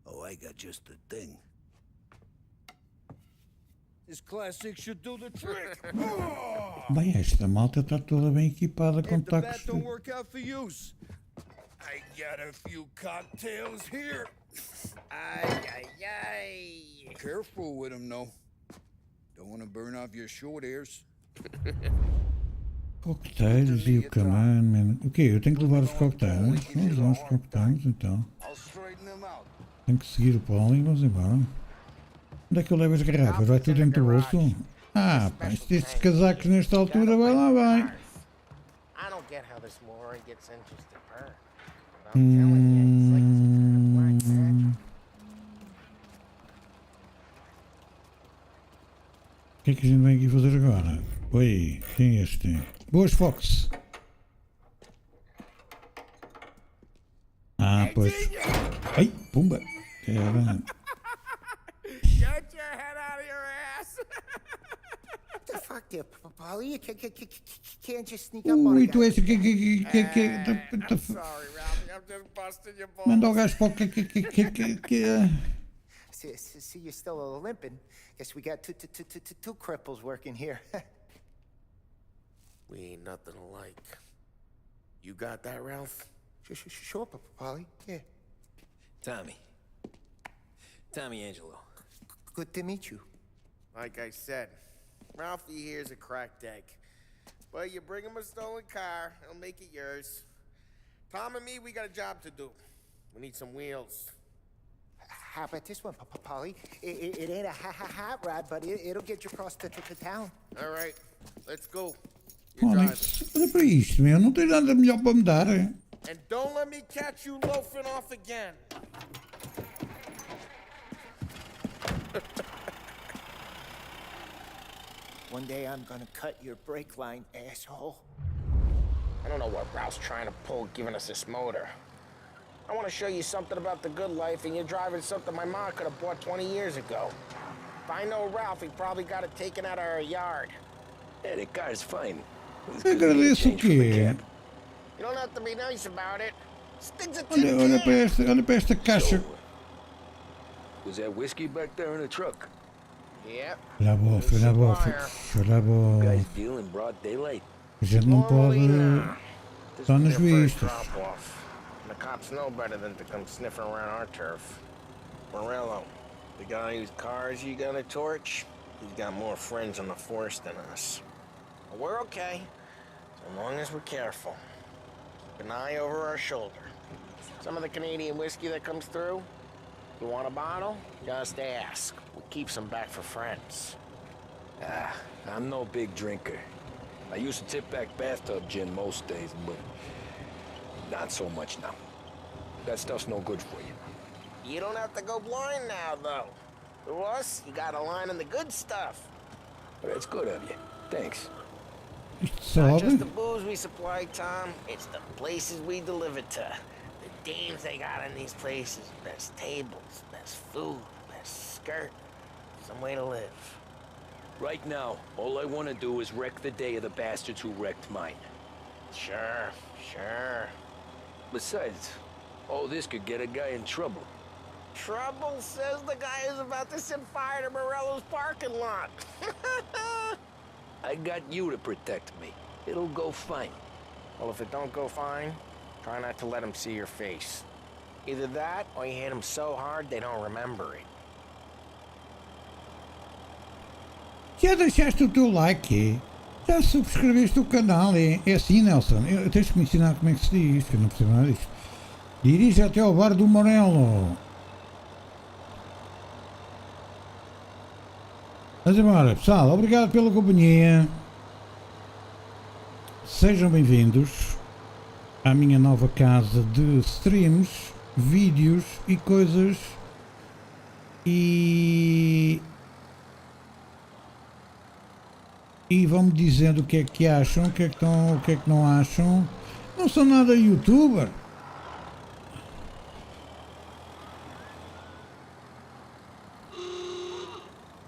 Oh, I got just the thing. This classic should do the trick. Bem, esta malta está toda bem equipada com If the bat tacos. don't work out for use, I got a few cocktails here. Ay, ay, ay. Careful with them, though. Don't want to burn off your short hairs. Coquetéis e o camano. O quê? Eu tenho que levar os coquetéis? Vamos levar os coquetéis então. I'll straighten them out. Tenho que seguir o Poli e vamos embora. Onde é que eu levo as garrafas? Vai tudo dentro do bolso? Ah, pá, estes casacos nesta altura vai lá, vai. I don't get how this moron gets interested in her. But I'm telling you, it's like some kind of black magic. O que é que a gente vem aqui fazer agora? Oi, quem é este? Boas, Fox. Ah, pois. Ai, pumba. Era. Get your head out of your ass! What the fuck there, Polly? You can't just sneak up on a Ui, guy. tu és. I'm sorry, Ralphie. I'm just busting your balls. Manda o gajo para o See, you're still limping. Guess we got two cripples working here. We ain't nothing alike. You got that, Ralph? Sure, Polly. Yeah. Tommy Angelo. Good to meet you. Like I said, Ralphie here's a cracked egg. But you bring him a stolen car, he'll make it yours. Tom and me, we got a job to do. We need some wheels. How about this one, Polly? It ain't a hot rod, but it'll get you across to town. All right, let's go. You're Onyx, driving. olha para isto, meu. Não tem nada melhor para me dar. And don't let me catch you loafing off again. One day I'm gonna cut your brake line, asshole. I don't know what Ralph's trying to pull giving us this motor. I want to show you something about the good life, and you're driving something my mom could have bought 20 years ago. If I know Ralph, he probably got it taken out of our yard. Yeah, the car's fine. Agradeço o quê? You don't have to be nice about it. Sticks a Olha para esta caixa. Was that whiskey back there in the truck? Yep. Olha a bofa, olha a bofa. Olha a bofa. Guys deal in broad daylight. A gente não pode estar nas vistas. The cops know better than to come sniffing around our turf. Morello, the guy whose cars you gonna torch, he's got more friends on the force than us. But we're okay, so long as we're careful. Keep an eye over our shoulder. Some of the Canadian whiskey that comes through, you want a bottle? Just ask. We'll keep some back for friends. Ah, I'm no big drinker. I used to tip back bathtub gin most days, but not so much now. That stuff's no good for you. You don't have to go blind now, though. To us, you got a line on the good stuff. But it's good of you. Thanks. Isto Not just the sobe. booze we supply, Tom. It's the places we deliver to. The dames they got in these places. Best tables, best food, best skirt. Some way to live. Right now, all I want to do is wreck the day of the bastards who wrecked mine. Sure, sure. Besides, all this could get a guy in trouble. Trouble says the guy is about to set fire to Morello's parking lot. I got you to protect me. It'll go fine. Well, if it don't go fine, try not to let him see your face. Either that, or you hit him so hard they don't remember it. Já deixaste o teu like? Já subscreveste o canal? É assim, Nelson. Tens que me ensinar como é que se diz, que eu não percebo nada disto. Dirige até ao bar do Morello. Mas embora, pessoal, obrigado pela companhia. Sejam bem-vindos à minha nova casa de streams, vídeos e coisas. E vão-me dizendo o que é que acham, o que é que não acham. Não sou nada youtuber.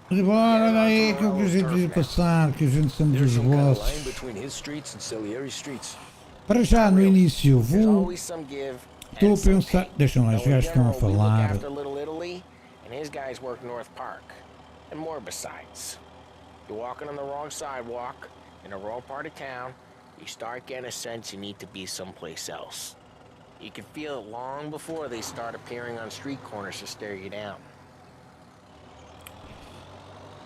Mas bora, olha aí que é o que a gente devia passar, que a gente somos os bosses. Para já no início vou... Estou a pensar... Deixam lá, os gajos estão a falar. You're walking on the wrong sidewalk, in the wrong part of town, you start getting a sense you need to be someplace else. You can feel it long before they start appearing on street corners to stare you down.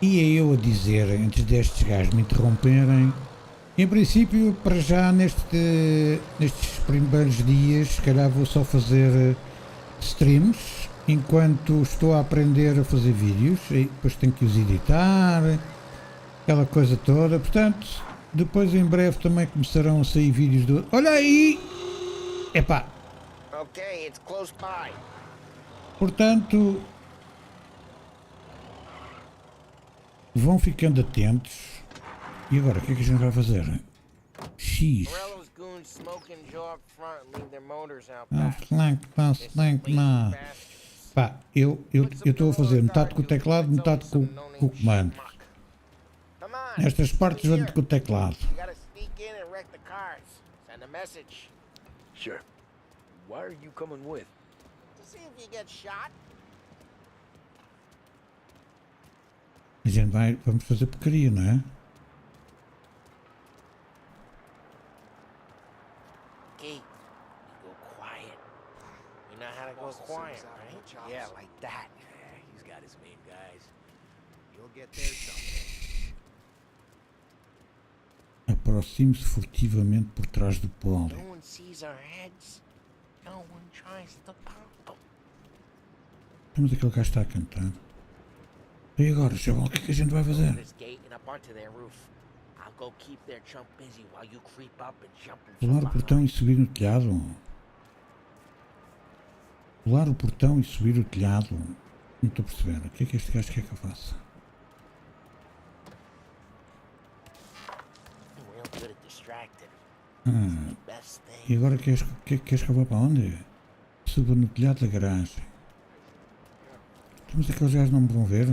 E é eu a dizer, antes destes gajos me interromperem, em princípio, para já nestes primeiros dias, se calhar vou só fazer streams, enquanto estou a aprender a fazer vídeos, e depois tenho que os editar, aquela coisa toda. Portanto, depois em breve também começarão a sair vídeos do... Olha aí! Epá! Okay, it's close by. Portanto, vão ficando atentos. E agora, o que é que a gente vai fazer? X. Pá, eu estou a fazer metade com o teclado, metade com o comando. Nestas partes vamos com o teclado. Sure. Why are you coming with? To see if you get shot. A gente vamos fazer porcaria, não é? Okay, you go quiet. You know how to go quiet, right? Yeah, like that. Yeah, he's got his main guys. You'll get there someday. Aproxime-se furtivamente por trás do Polly. No one sees our heads. No one tries to pop them. Temos aquele gajo está a cantar. E agora, chaval, o que é que a gente vai fazer? This gate and up onto their roof. I'll go keep their chump busy while you creep up and jump in Pular o portão e subir no telhado. Pular o portão e subir o telhado. Não estou a perceber. O que é que este gajo quer que eu faça? Real good at distracting. Best E thing. agora queres que eu vá para onde? Suba no telhado da garagem. Mas aqueles gajos não me vão ver?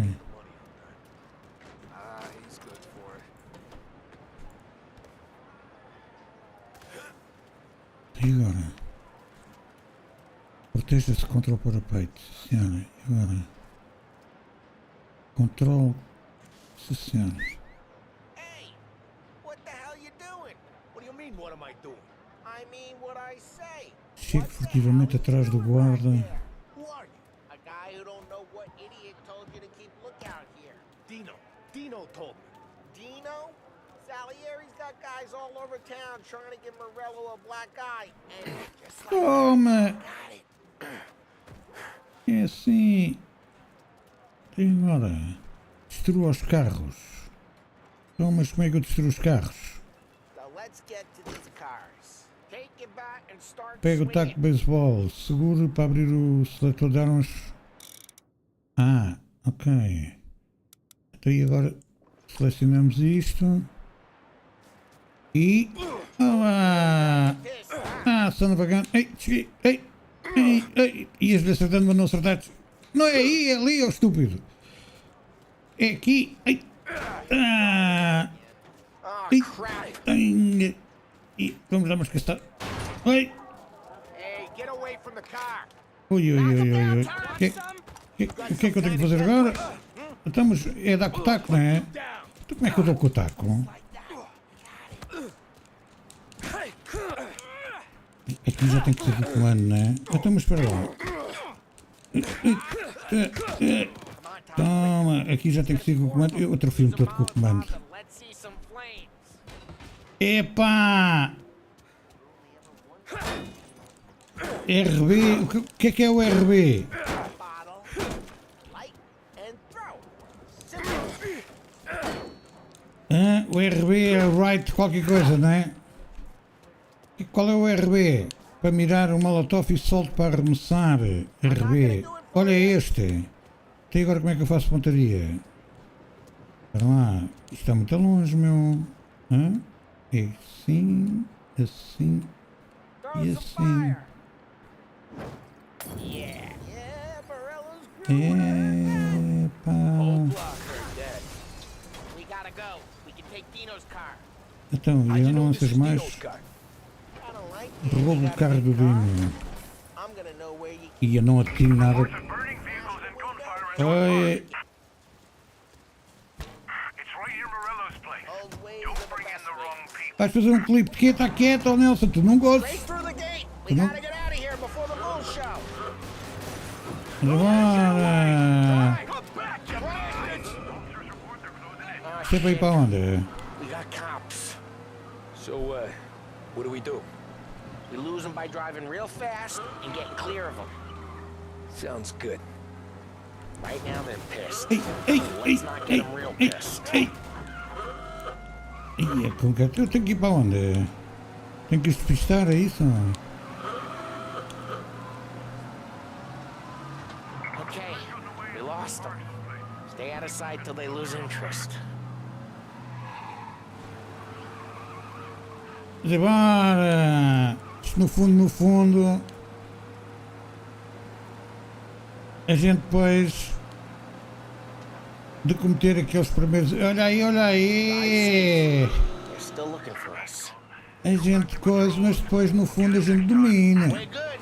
E agora? Proteja-se contra o parapeito, senhora. E agora? Controle-se, senhora. Hey! What the hell you doing? What do you mean, what am I doing? I mean what I say. Chego furtivamente atrás do guarda. Who are you? A guy who don't know what idiot told you to keep lookout here. Dino told me. Dino? Salieri's got guys all over town trying to give Morello a black eye. And just like Toma! got it. É assim. E agora? Destrua os carros. Então, mas como é que eu destruo os carros? So let's get to these cars. Take your bat and start Pega o taco de swinging. beisebol. Seguro para abrir o seletor de armas. Ah, ok. Então e agora selecionamos isto. E... Olá! Ah, son of a gun. Ei, cheguei. Ei. Ias acertando, mas não acertaste. Não é aí, é ali, ó estúpido. É aqui. Ei. Ah. Oh, Ei. crap. Ai. E vamos dar uma escastada. Oi. Hey, get away from the car. Ui. O que é que eu tenho que fazer agora? Estamos... É dar com o taco, não é? Então como é que eu dou com o taco? Aqui já tem que ser o comando, não é? Então, mas espera lá. Toma, aqui já tem que ser com o comando. Eu atrofio-me todo com o comando. Let's see some flames. Epá! RB, o que é o RB? Bottle, light, and throw. Simple. Hã? O RB é right qualquer coisa, não é? E qual é o RB? Para mirar o molotov e solto para arremessar. RB. Olha este. Até agora como é que eu faço pontaria? Espera lá. Isto está muito longe, meu. Hã? É assim, assim e assim. Yeah, Morello's grooving. Epá. We gotta go. We can take Dino's car. Então, e eu não lanças mais? I don't like it. Roubo o carro do Dino. I'm gonna know where you E eu não atiro nada. Oi. old ways of the best way. Vais fazer um clipe de quê? Está quieto, oh Nelson, tu não Break gostas. through the gate. We não- gotta get out of here before the bull show. Agora. Come back, you bastards! Você vai para onde? We got cops. So, what do we do? We lose them by driving real fast and getting clear of them. Sounds good. Right now they're pissed. Ei. Let's not get them real pissed. Ei, é com que eu tenho que ir para onde? Tenho que os despistar, é isso? Okay, we lost them. Stay out of sight till they lose interest. Bora! Isto no fundo, a gente depois de cometer aqueles primeiros... Olha aí! They're still looking for us. A gente coisa, mas depois no fundo a gente domina. We're good.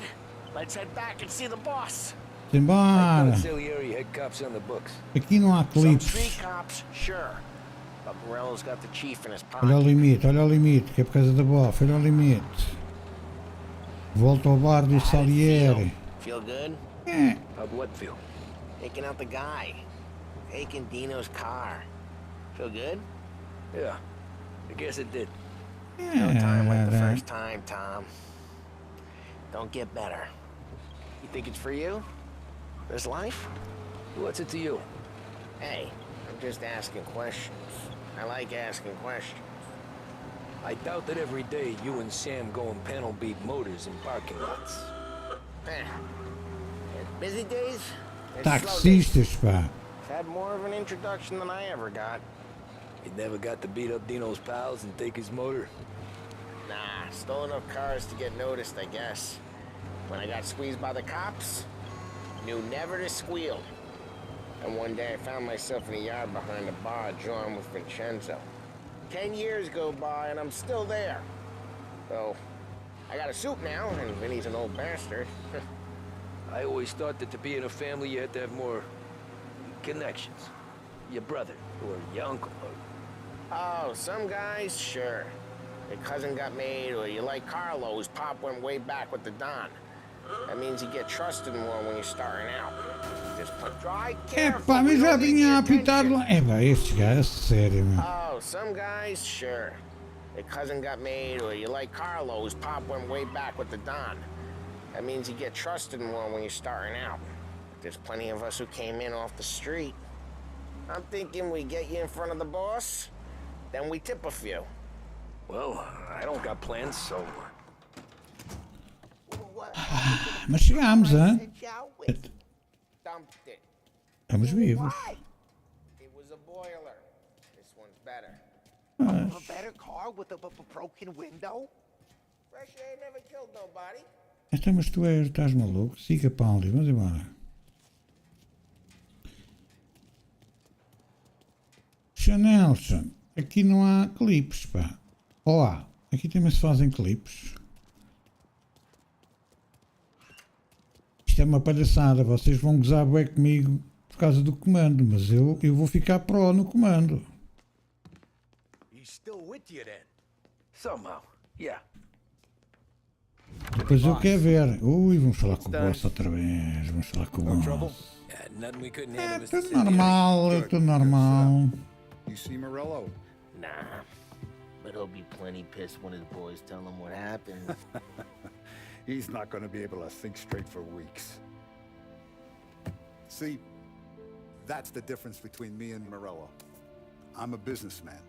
Let's head back and see the boss. Embora! Salieri had cops on the books. Aqui não há Some clipes. street cops, sure. But Morello's got the chief in his Olha o pocket. limite, que é por causa da bofa, olha o limite. Volta ao bar do Salieri. Feel good? How'd what feel? Taking out the guy. Taking Dino's car. Feel good? Yeah, I guess it did. No time like the first time, Tom. Don't get better. You think it's for you? This life? What's it to you? Hey, I'm just asking questions. I like asking questions. I doubt that every day you and Sam go and panel beat motors in parking lots. Busy days? Taxistas, pá. Had more of an introduction than I ever got. You never got to beat up Dino's pals and take his motor? Nah, stole enough cars to get noticed, I guess. When I got squeezed by the cops, knew never to squeal. And one day I found myself in a yard behind a bar drawn with Vincenzo. 10 years go by and I'm still there. So, I got a suit now, and Vinny's an old bastard. I always thought that to be in a family you had to have more connections. Your brother, or your uncle, or... Oh, some guys, sure. Your cousin got made, or you like Carlos, Pop went way back with the Don. That means you get trusted more when you're starting out. Just put dry careful. Epá, mas já vinha a apitar lá. Epá, estes gajos, sério, meu. Oh, some guys, sure. Your cousin got made, or you like Carlos, Pop went way back with the Don. That means you get trusted more when you're starting out. There's plenty of us who came in off the street. I'm thinking we get you in front of the boss, then we tip a few. Well, I don't got plans, so... Mas chegámos, hã? Dumped it. Estamos vivos. It was a boiler. This one's better. A better car with a broken window? Fresh air never killed nobody. Então, mas tu estás maluco? Siga para ali, vamos embora. Chanelson, aqui não há clipes, pá. Olá, aqui também se fazem clipes. Isto é uma palhaçada, vocês vão gozar bué comigo por causa do comando, mas eu vou ficar pró no comando. He's still with you then? Somehow, yeah. Depois eu quero ver. Ui, vamos falar com o boss outra vez. Vamos falar com o boss. É tudo normal, é tudo normal. You see Morello? Nah, but he'll be plenty pissed when his boys tell him what happened. He's not going to be able to think straight for weeks. See, that's the difference between me and Morello. I'm a businessman.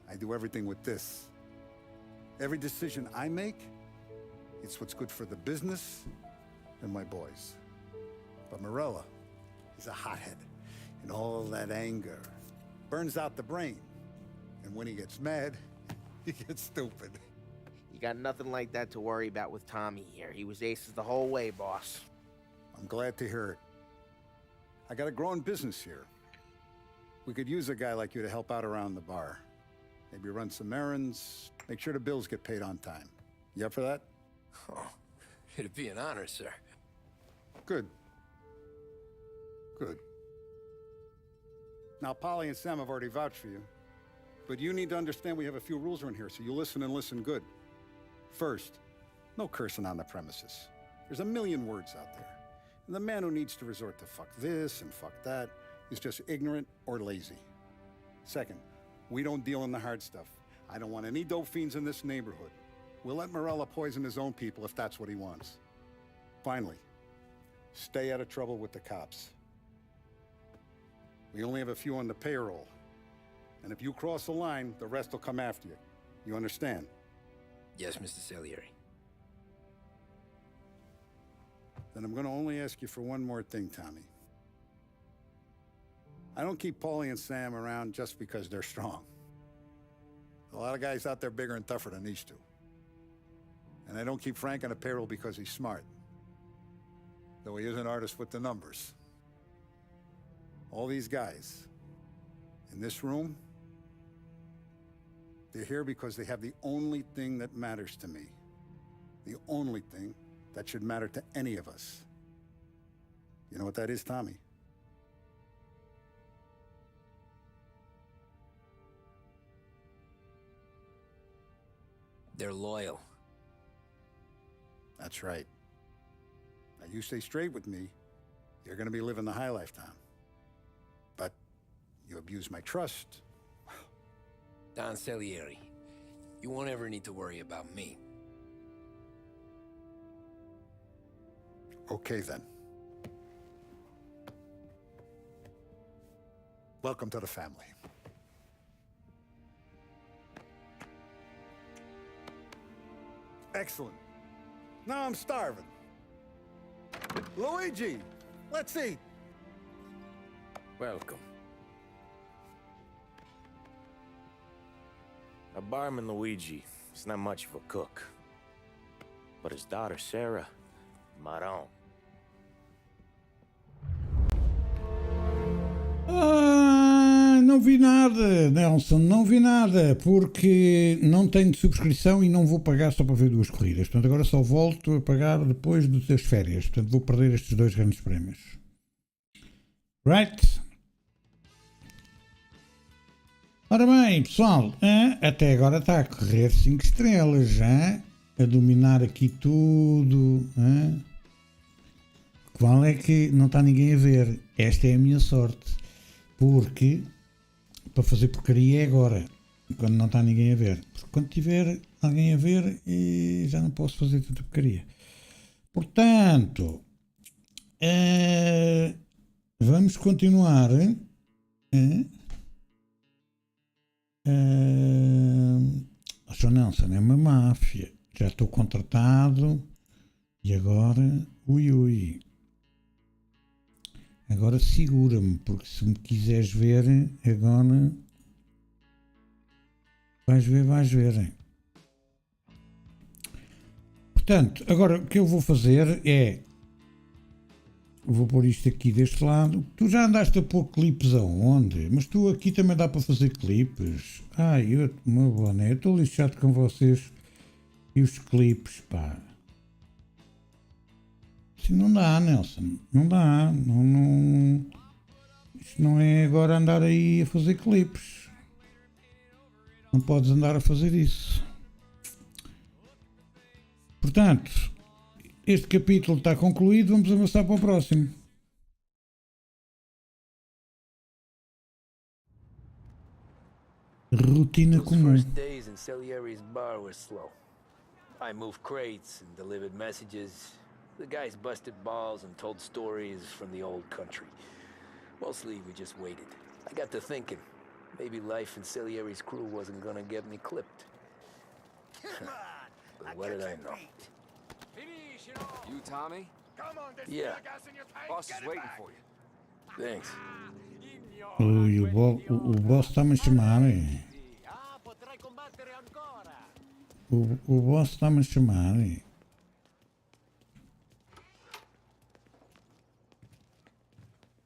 I do everything with this. Every decision I make, it's what's good for the business and my boys. But Morello, he's a hothead, and all that anger burns out the brain. And when he gets mad, he gets stupid. You got nothing like that to worry about with Tommy here. He was aces the whole way, boss. I'm glad to hear it. I got a growing business here. We could use a guy like you to help out around the bar. Maybe run some errands, make sure the bills get paid on time. You up for that? Oh, it'd be an honor, sir. Good. Good. Now, Polly and Sam have already vouched for you. But you need to understand we have a few rules around here, so you listen and listen good. First, no cursing on the premises. There's a million words out there. And the man who needs to resort to fuck this and fuck that is just ignorant or lazy. Second, we don't deal in the hard stuff. I don't want any dope fiends in this neighborhood. We'll let Morella poison his own people if that's what he wants. Finally, stay out of trouble with the cops. We only have a few on the payroll. And if you cross the line, the rest will come after you. You understand? Yes, Mr. Salieri. Then I'm going to only ask you for one more thing, Tommy. I don't keep Paulie and Sam around just because they're strong. A lot of guys out there bigger and tougher than these two. And I don't keep Frank on the payroll because he's smart. Though he is an artist with the numbers. All these guys in this room, they're here because they have the only thing that matters to me. The only thing that should matter to any of us. You know what that is, Tommy? They're loyal. That's right. Now you stay straight with me, you're gonna be living the high life, Tom. But you abuse my trust. Don Salieri, you won't ever need to worry about me. Okay, then. Welcome to the family. Excellent. Now I'm starving. Luigi, let's eat. Welcome. Our barman Luigi is not much of a cook. But his daughter Sarah, Maron. Não vi nada, Nelson, não vi nada, porque não tenho subscrição e não vou pagar só para ver 2 corridas. Portanto, agora só volto a pagar depois das férias. Portanto, vou perder estes 2 grandes prémios. Right? Ora bem, pessoal, até agora está a correr 5 estrelas, já a dominar aqui tudo. Qual é que não está ninguém a ver? Esta é a minha sorte, porque para fazer porcaria é agora, quando não está ninguém a ver. Porque quando tiver alguém a ver, já não posso fazer tanta porcaria. Portanto, vamos continuar. Sr. Nelson é uma máfia. Já estou contratado. E agora, ui. Agora segura-me, porque se me quiseres ver, agora vais ver. Portanto, agora o que eu vou fazer é, vou pôr isto aqui deste lado. Tu já andaste a pôr clipes aonde? Mas tu aqui também dá para fazer clipes. Meu boné, eu estou lixado com vocês e os clipes, pá. Assim não dá, Nelson, não dá, não, isto não é agora andar aí a fazer clipes, não podes andar a fazer isso. Portanto, este capítulo está concluído, vamos avançar para o próximo. Rotina comum. First days in Salieri's bar were slow. I moved crates and delivered messages. The guys busted balls and told stories from the old country. Mostly we just waited. I got to thinking, maybe life in Salieri's crew wasn't gonna get me clipped. But what did I know? You, Tommy? Yeah. Boss is waiting for you. Thanks. Ui, o boss está-me a chamar. O boss está-me a chamar.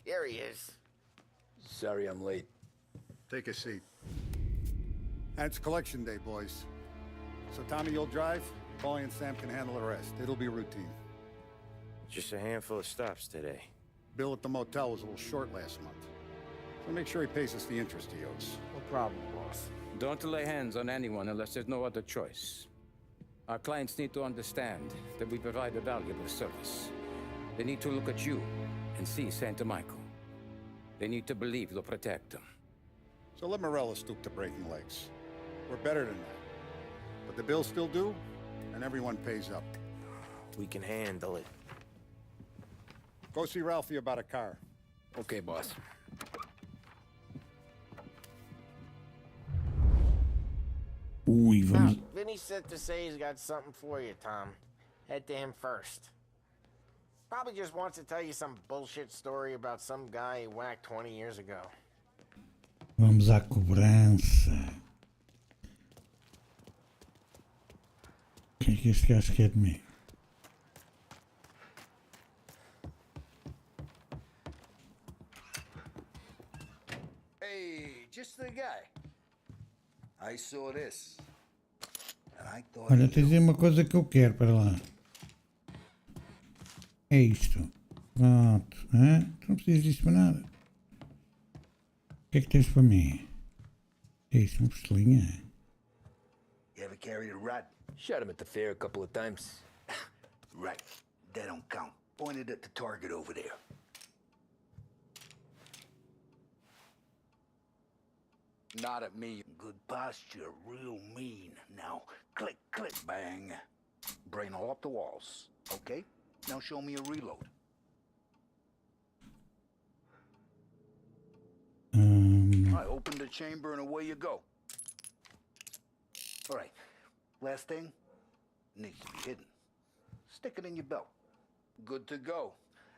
There he is. Sorry I'm late. Take a seat. And it's collection day, boys. So Tommy, you'll drive. Paulie and Sam can handle the rest. It'll be routine. Just a handful of stops today. Bill at the motel was a little short last month. So make sure he pays us the interest he owes. No problem, boss. Don't lay hands on anyone unless there's no other choice. Our clients need to understand that we provide a valuable service. They need to look at you and see Santa Michael. They need to believe you'll protect them. So let Morella stoop to breaking legs. We're better than that. But the bill's still due, and everyone pays up. We can handle it. Go see Ralphie about a car. Okay, boss. Ui, vamos. Vinny said to say he's got something for you, Tom. Head to him first. Probably just wants to tell you some bullshit story about some guy he whacked 20 years ago. Vamos à cobrança. O que é que este gajo quer de mim? Hey, just the guy. I saw this. And I thought. Olha, tens aí uma coisa que eu quero, para lá. É isto. Pronto. Tu não precisas disto para nada. O que é que tens para mim? É isto, uma pistolinha? You ever carried a rod? Shot him at the fair a couple of times. Right. That don't count. Pointed at the target over there. Not at me. Good posture, real mean. Now, click, click, bang. Brain all up the walls, okay? Now show me a reload. I open the chamber and away you go. All right, last thing, needs to be hidden. Stick it in your belt. Good to go.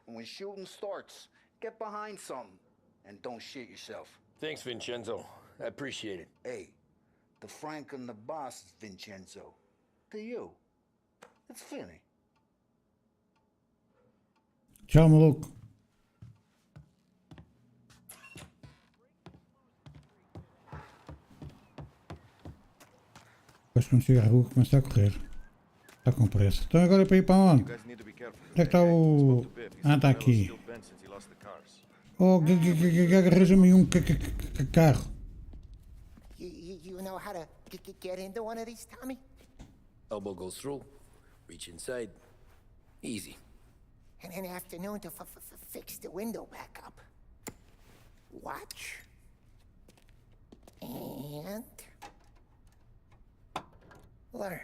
And when shooting starts, get behind something and don't shit yourself. Thanks, Vincenzo. I appreciate it. Hey, the Frank and the boss, Vincenzo. To you, it's Finny. Tchau, maluco. Depois quando chega à rua começa a correr. Está com pressa. Então agora é para ir para onde? Onde é que está o... Ah, está aqui. Oh, arranja-me um carro. You know how to get into one of these, Tommy? Elbow goes through. Reach inside. Easy. And an afternoon to fix the window back up. Watch. And... learn.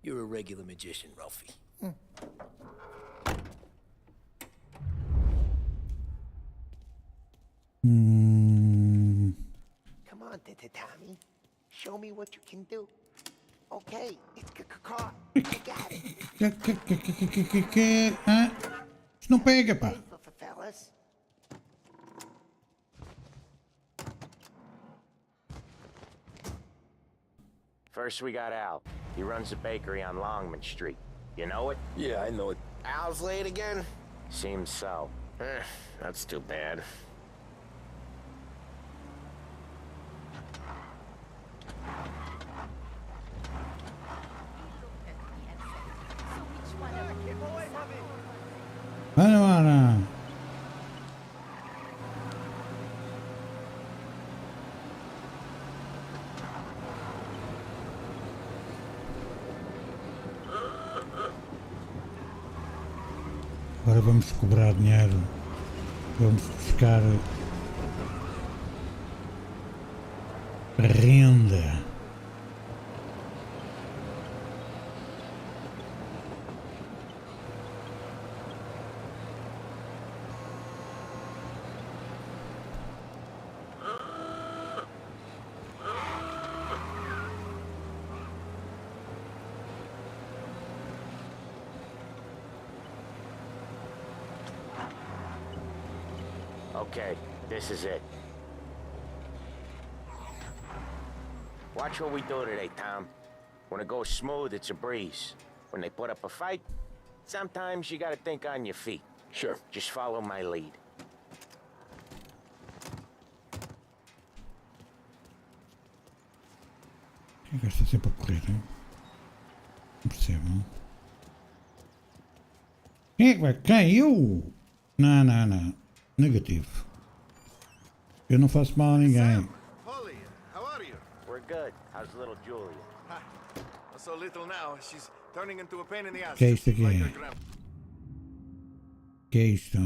You're a regular magician, Ralphie. Come on, Tommy. Show me what you can do. Okay, it's car. I got it. Ah, isso não pega, pá. Fellas. First we got Al. He runs a bakery on Longman Street. You know it? Yeah, I know it. Al's late again? Seems so. That's too bad. Ora. Agora vamos cobrar dinheiro. Vamos buscar renda. Okay, this is it. Watch what we do today, Tom. When it goes smooth, it's a breeze. When they put up a fight, sometimes you gotta think on your feet. Sure. Just follow my lead. Quem é que está sempre a correr, hein? Não percebo, não? Quem é que vai? Quem? Eu? Não, não, não. Negativo. Eu não faço mal a ninguém. Polly, how are you? We're good. How's little Julia? So little now, she's turning into a pain in the ass. Que é isto aqui? Que é isto?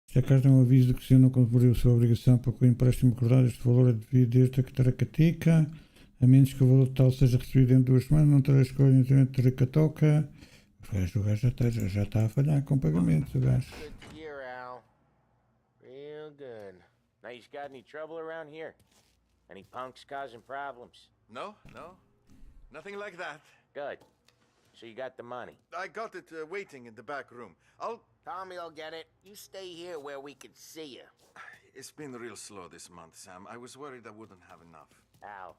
Esta carta é um aviso de que se não cumpriu a sua obrigação para que o empréstimo acordado este valor é devido desde a taracatica, a menos que o valor total seja recebido em 2 semanas, não terá escolha entre taracatoca. O gajo já está a falhar com pagamentos, o gajo. Good year, Al. Real good. Now, you got any trouble around here? Any punks causing problems? No, no. Nothing like that. Good. So you got the money? I got it waiting in the back room. Tommy'll get it. You stay here where we can see you. It's been real slow this month, Sam. I was worried I wouldn't have enough. Al,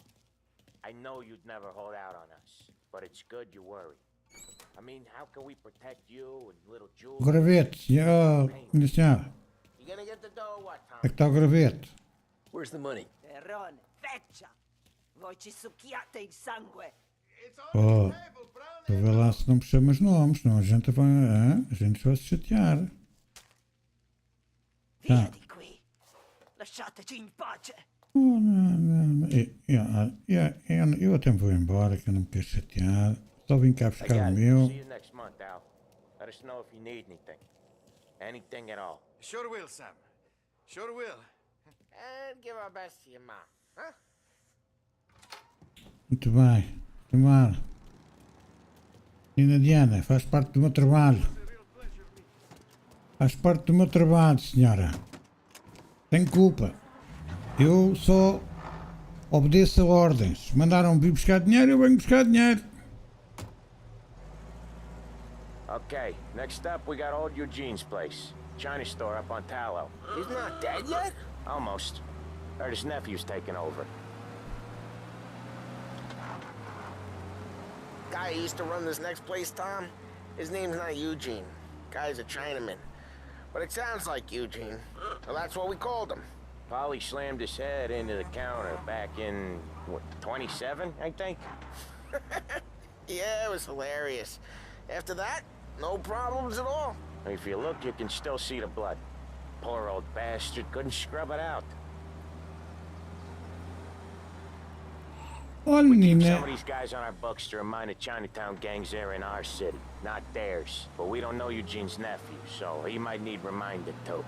I know you'd never hold out on us, but it's good you worry. I mean, how can we protect you and little Julie? Gravete, minha senhora. You gonna get the dough or what, Tom? É que está o gravete. Where's the money? Perron, feccia! Voi ci succhiate il sangue! Oh, tu vê lá se não me chamas nomes, senão a gente vai se chatear. Via di qui! Lasciateci in pace! Oh, não. Eu até me vou embora, que eu não me quero chatear. Só vim cá buscar o meu. See you next month, Al. Let us know if you need anything. Anything at all. Sure will, Sam. Sure will. And give our best to your mom, huh? Muito bem. Tomara. Menina Diana, faz parte do meu trabalho. Faz parte do meu trabalho, senhora. Tenho culpa. Eu só obedeço a ordens. Mandaram vir buscar dinheiro, eu venho buscar dinheiro. Okay, next up we got old Eugene's place. China store up on Tallow. He's not dead yet? Almost. Heard his nephew's taking over. Guy who used to run this next place, Tom, his name's not Eugene. Guy's a Chinaman. But it sounds like Eugene. Well, that's what we called him. Polly slammed his head into the counter back in, what, 27, I think? Yeah, it was hilarious. After that, no problems at all. If you look, you can still see the blood. Poor old bastard couldn't scrub it out. Olha, Some menina. of these guys on our books to remind the Chinatown gangs there in our city, not theirs. But we don't know Eugene's nephew, so he might need reminded too.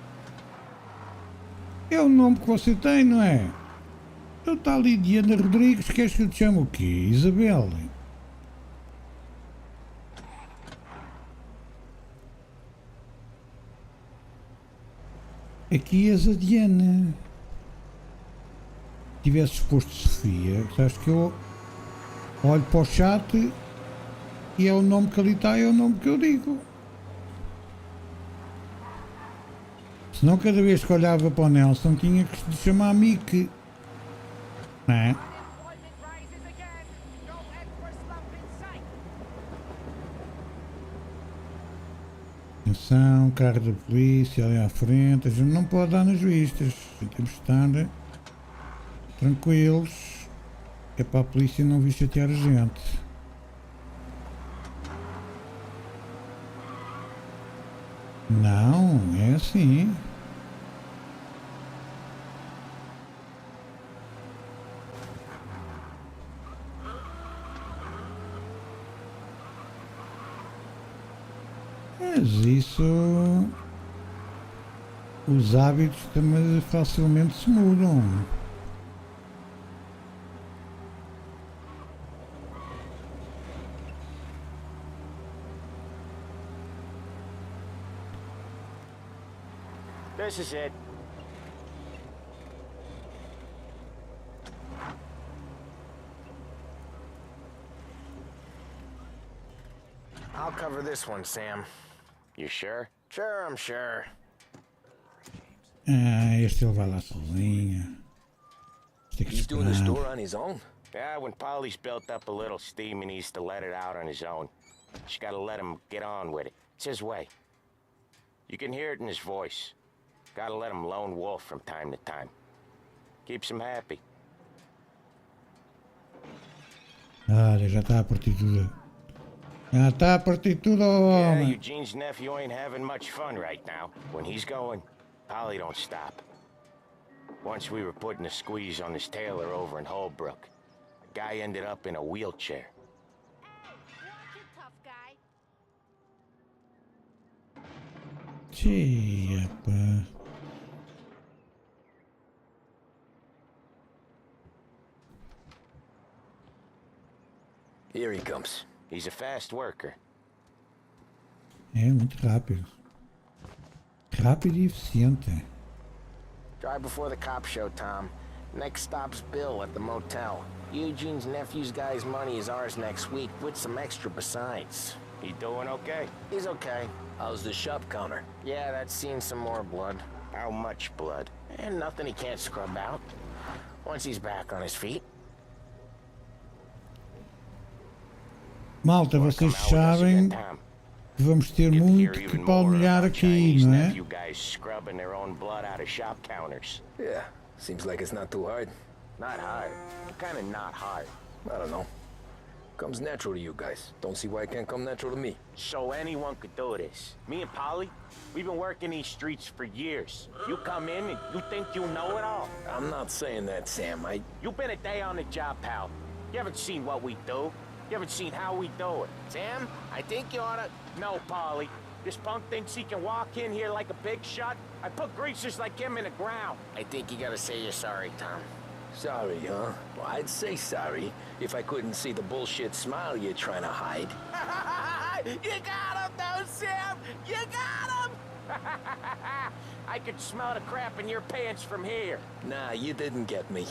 É o nome que você tem, não é? Eu está ali Diana Rodrigues, queres que eu te chame o quê? Isabel? Aqui és a Diana. Se tivesses posto Sofia, sabes que eu olho para o chat e é o nome que ali está, é o nome que eu digo. Senão cada vez que olhava para o Nelson tinha que se chamar Mick. Não é? Atenção, carro da polícia ali à frente, a gente não pode dar nas vistas, temos de estar tranquilos, é para a polícia não vir chatear a gente. Não, é assim. Mas isso, os hábitos também facilmente se mudam. This is it. I'll cover this one, Sam. You sure? Sure, I'm sure. Ah, este ele vai lá sozinho. He's doing the store on his own? Yeah, when Polly's built up a little steam, he needs to let it out on his own. Just gotta let him get on with it. It's his way. You can hear it in his voice. Gotta let him lone wolf from time to time. Keeps him happy. Olha, já está a partir tudo. Já está a partir tudo ao Yeah, homem. Eugene's nephew ain't having much fun right now. When he's going, Polly don't stop. Once we were putting a squeeze on this tailor over in Holbrook. The guy ended up in a wheelchair. Tchê, pá. Here he comes. He's a fast worker. É muito rápido. Rápido e eficiente. Drive before the cop show, Tom. Next stop's Bill at the motel. Eugene's nephew's guy's money is ours next week, with some extra besides. He doing okay? He's okay. How's the shop counter? Yeah, that's seen some more blood. How much blood? And nothing he can't scrub out. Once he's back on his feet. Malta, vocês sabem que vamos ter muito que palmilhar aqui, não é? You guys scrubbing their own blood out of shop counters. Yeah, seems like it's not too hard. Not hard. Kind of not hard. I don't know. Comes natural to you guys. Don't see why it can't come natural to me. So anyone could do this. Me and Polly, we've been working these streets for years. You come in and you think you know it all. I'm not saying that, Sam. You've been a day on the job, pal. You haven't seen what we do. You haven't seen how we do it. Sam, I think you oughta... No, Polly. This punk thinks he can walk in here like a big shot. I put greasers like him in the ground. I think you gotta say you're sorry, Tom. Sorry, huh? Well, I'd say sorry if I couldn't see the bullshit smile you're trying to hide. You got him, though, Sam! You got him! I could smell the crap in your pants from here. Nah, you didn't get me.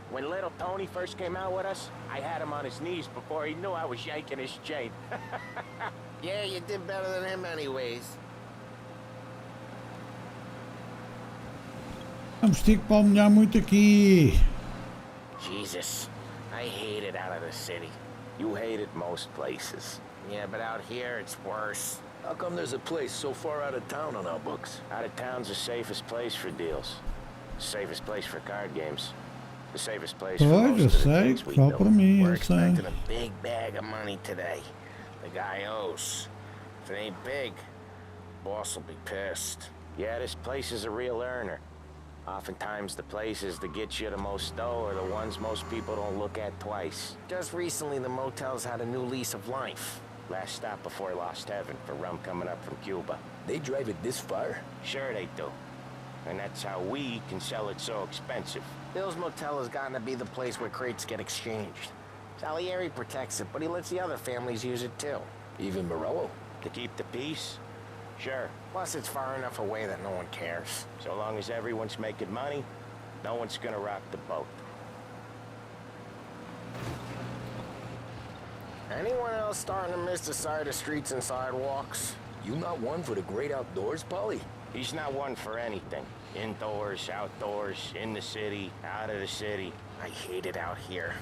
When little Tony first came out with us, I had him on his knees before he knew I was yanking his chain. Yeah, you did better than him anyways. Vamos ter que palmilhar muito aqui. Jesus, I hate it out of the city. You hate it most places. Yeah, but out here it's worse. How come there's a place so far out of town on our books? Out of town's the safest place for deals. The safest place for card games. The safest place for Pois, eu most of the sei, things we fala do. para mim, We're eu sei. expecting a big bag of money today. The guy owes. If it ain't big, boss will be pissed. Yeah, this place is a real earner. Oftentimes the places that get you the most dough are the ones most people don't look at twice. Just recently, the motel's had a new lease of life. Last stop before Lost Heaven for rum coming up from Cuba. They drive it this far? Sure they do. And that's how we can sell it so expensive. Bill's Motel has gotten to be the place where crates get exchanged. Salieri protects it, but he lets the other families use it too. Even Morello? To keep the peace? Sure. Plus, it's far enough away that no one cares. So long as everyone's making money, no one's gonna rock the boat. Anyone else starting to miss the side of streets and sidewalks? You not one for the great outdoors, Polly? He's not one for anything. Indoors, outdoors, in the city, out of the city. I hate it out here.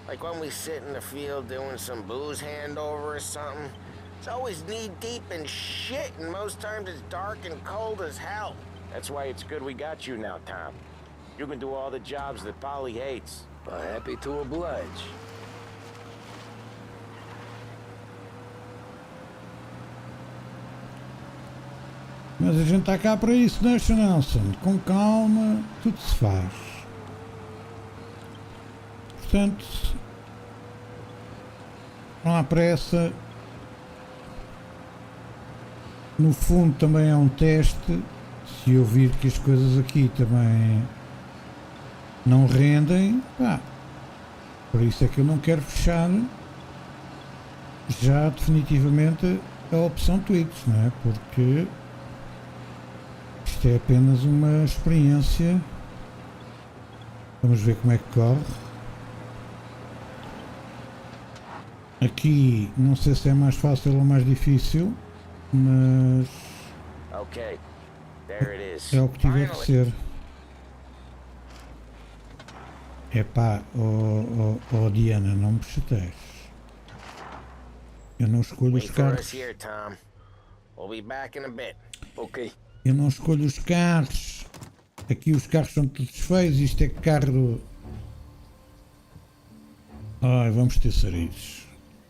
Like when we sit in the field doing some booze handover or something. It's always knee-deep in shit, and most times it's dark and cold as hell. That's why it's good we got you now, Tom. You can do all the jobs that Polly hates. Happy to oblige. Mas a gente está cá para isso, deixa, Nelson. Com calma, tudo se faz. Portanto, não há pressa. No fundo também é um teste. Se eu vir que as coisas aqui também não rendem, pá, por isso é que eu não quero fechar já definitivamente a opção Twitch, não é? Porque isto é apenas uma experiência. Vamos ver como é que corre. Aqui não sei se é mais fácil ou mais difícil, mas Okay, there it is. é o que tiver que ser. Epá, oh Diana, não me chateies. Eu não escolho os Wait for us carros. here, Tom. We'll be back in a bit. Okay. Eu não escolho os carros. Aqui os carros são todos feios. Isto é carro. Ai, vamos ter sarilhos.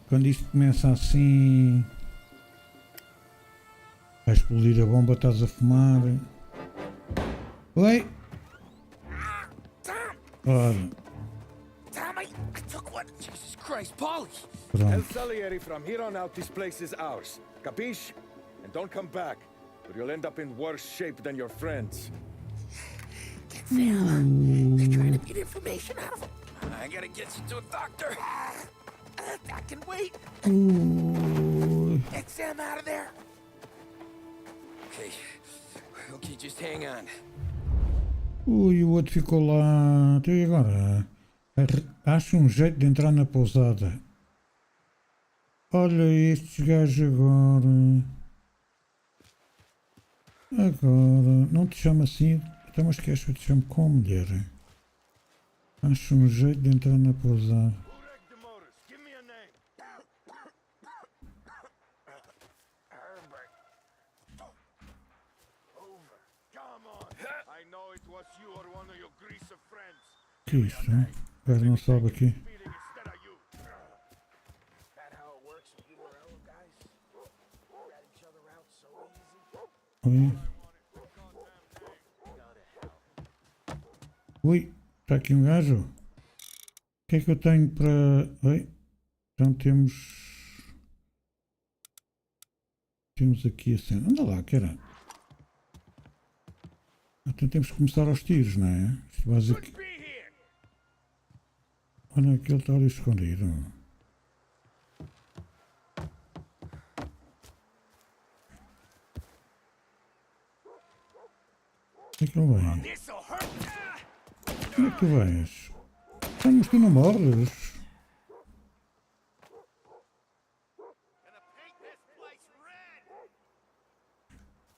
Quando isto começa assim. Vai explodir a bomba, estás a fumar. Oi? Ora. Tommy, I took one. Jesus Christ, Polly. Pronto. Salieri, from here on out, this place is ours. Capiche? And don't come back, or you'll end up in worse shape than your friends. Get Sam. They're trying to get information out of him. I gotta get you to a doctor. I can wait. Get Sam out of there. Okay. Okay, just hang on. Ui, o outro ficou lá. Até agora. Acho um jeito de entrar na pousada. Olha estes gajos agora. Agora. Não te chamo assim. Então, mas queres que eu te chamo como, mulher? Acho um jeito de entrar na pousada. Que isto, hein? O gajo não sobe aqui. Oi. Ui, está aqui um gajo. O que é que eu tenho para... Oi. Então temos... Temos aqui a cena. Anda lá, que era? Então temos que começar aos tiros, não é? Isto basic... Olha, aquele está ali escondido. Onde é que ele vai? Onde é que tu vais? Mas tu não morres.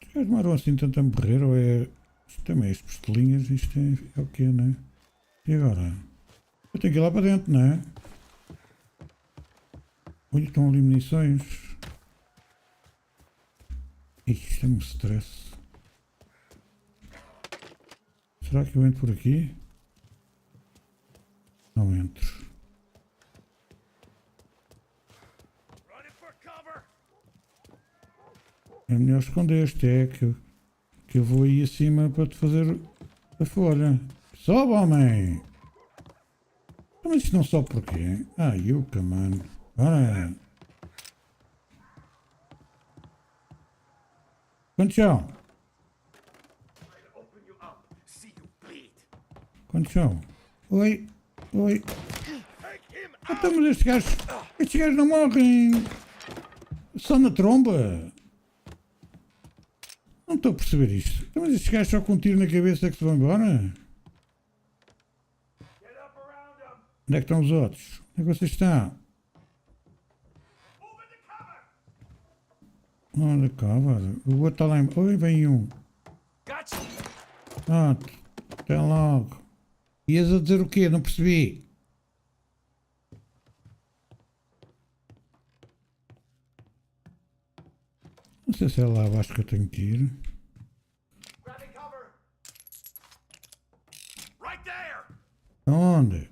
Os gajos demoram assim tanto a morrer ou é... Isto também é as postelinhas, isto é o que é, não é? E agora? Eu tenho que ir lá para dentro, não é? Olha, estão ali munições. Isto é um stress. Será que eu entro por aqui? Não entro. É melhor esconder-te, é que eu vou aí acima para te fazer a folha. Sobe, homem! Mas isto não sobe porquê? Ah, Yuka, mano. Bora! Quanto chão? Quanto chão? Oi, oi. Então, mas estes gajos não morrem. Só na tromba. Não estou a perceber isto. Então, mas estes gajos só com um tiro na cabeça é que se vão embora? Onde é que estão os outros? Onde é que vocês estão? Olha cá, o outro está lá em... Oi, vem um. Ah, até logo. Ias a dizer o quê? Não percebi. Não sei se é lá abaixo que eu tenho que ir. Onde?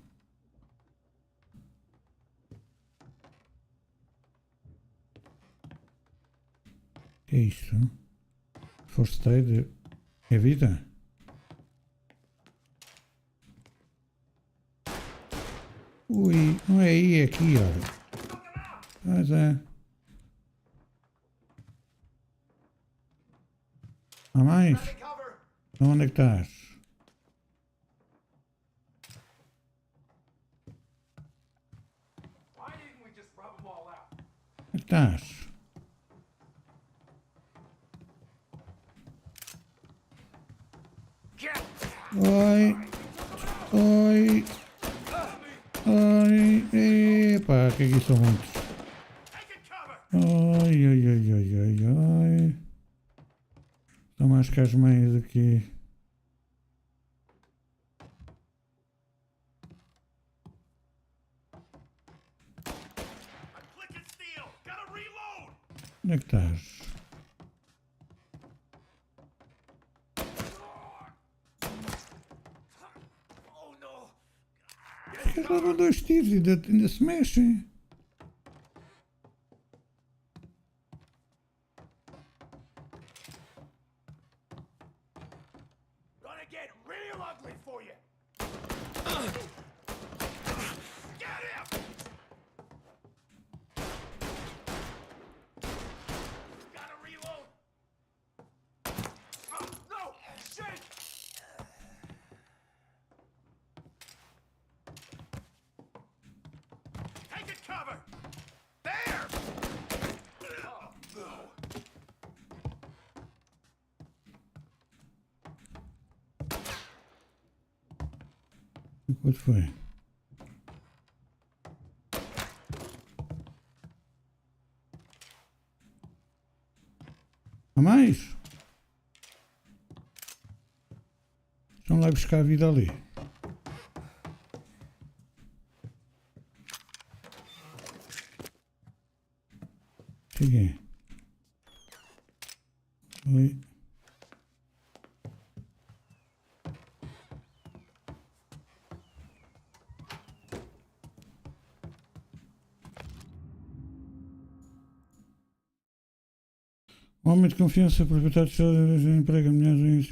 O que é isto? First aid é vida? Ui, não é aí, é aqui, olha. Mas é. Há mais? Onde é que estás? Onde é que estás? Oi. Oi. Oi. Epá, que aqui são muitos. Ai, ai, ai, ai, ai, ai. Estão mais que as meias aqui. Onde é que estás? Eles levam 2 tiros e ainda se mexem. Quanto foi? Há mais? Vamos lá buscar a vida ali. Cheguei. Oi. Homem de confiança, proprietário de emprego, mulheres, o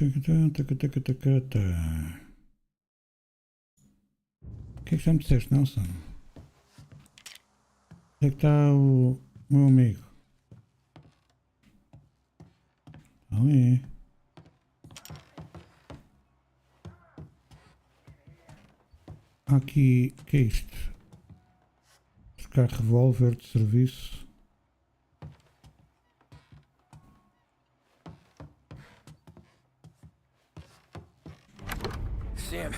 que é que já me disseste, Nelson? Onde é que está o meu amigo? Ali. Aqui, o que é isto? Buscar revólver de serviço. Sam.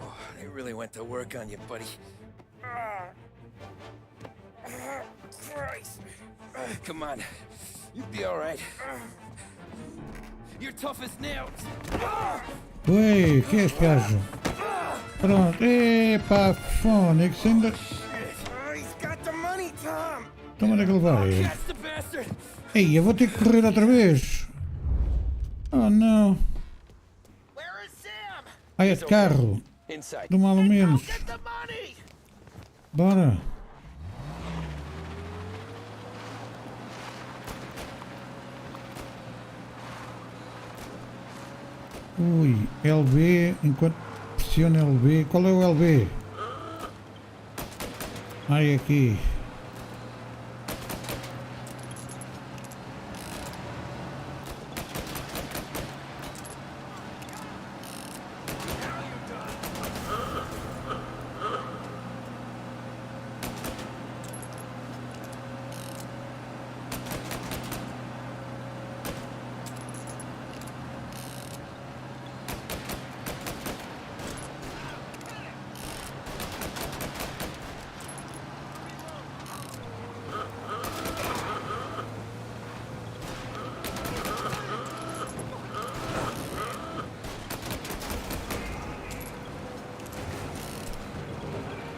Whoa, they really went to work on you, buddy. Christ. Come on. You'll be all right. You're tough as nails. Ui, que é este gajo? Pronto, epá, Fónix, ainda... Toma onde é que ele vai? Ei, eu vou ter que correr outra vez. Oh não. Ai, é de carro. Do mal ou menos. Bora. Ui, LB, enquanto pressiona LB. Qual é o LB? Ai, aqui.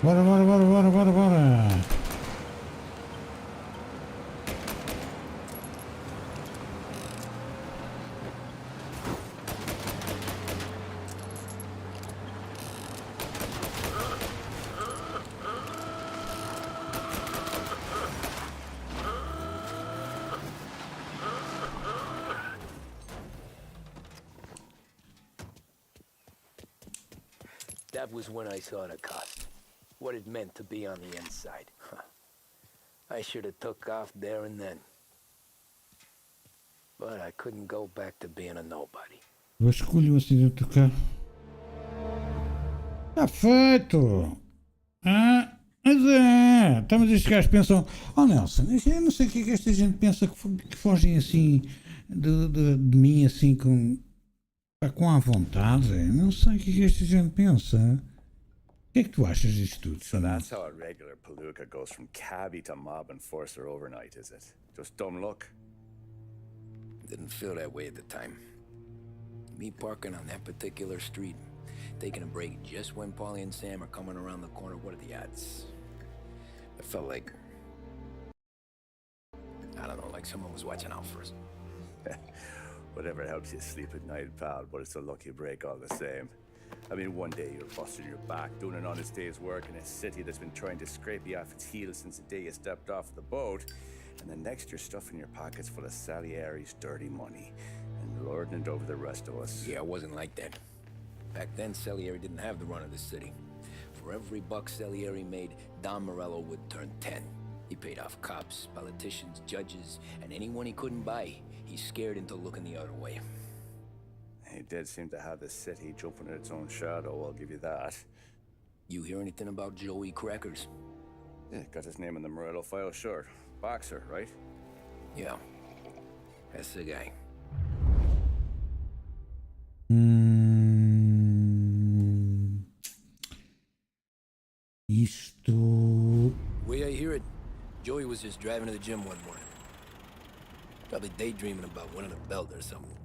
Bora, bora, bora, bora, bora, bora. That was when I saw the cost. What it meant to be on the inside. Huh. I should have took off there and then. But I couldn't go back to being a nobody. Vasculho o acidente do carro. Está feito! Ah, mas é! Estamos estes gajos pensam... Oh Nelson, eu não sei o que é que esta gente pensa que fogem assim de mim assim com a vontade. Não sei o que é que esta gente pensa. O que é que tu achas disto tudo, So that's how a regular palooka goes from cabbie to mob enforcer overnight, is it? Just dumb luck? Didn't feel that way at the time. Me parking on that particular street, taking a break just when Paulie and Sam are coming around the corner, what are the odds? I felt like... I don't know, like someone was watching out for us. Whatever helps you sleep at night, pal, but it's a lucky break all the same. I mean, one day you're busting your back, doing an honest day's work in a city that's been trying to scrape you off its heels since the day you stepped off the boat, and the next you're stuffing your pockets full of Salieri's dirty money and lording it over the rest of us. Yeah, it wasn't like that. Back then, Salieri didn't have the run of the city. For every buck Salieri made, Don Morello would turn 10. He paid off cops, politicians, judges, and anyone he couldn't buy, he scared into looking the other way. He did seem to have the city jumping in its own shadow, I'll give you that. You hear anything about Joey Crackers? Yeah, got his name in the Morello file, sure. Boxer, right? Yeah, that's the guy. Isto... Way I hear it, Joey was just driving to the gym one morning. Probably daydreaming about winning a belt or something.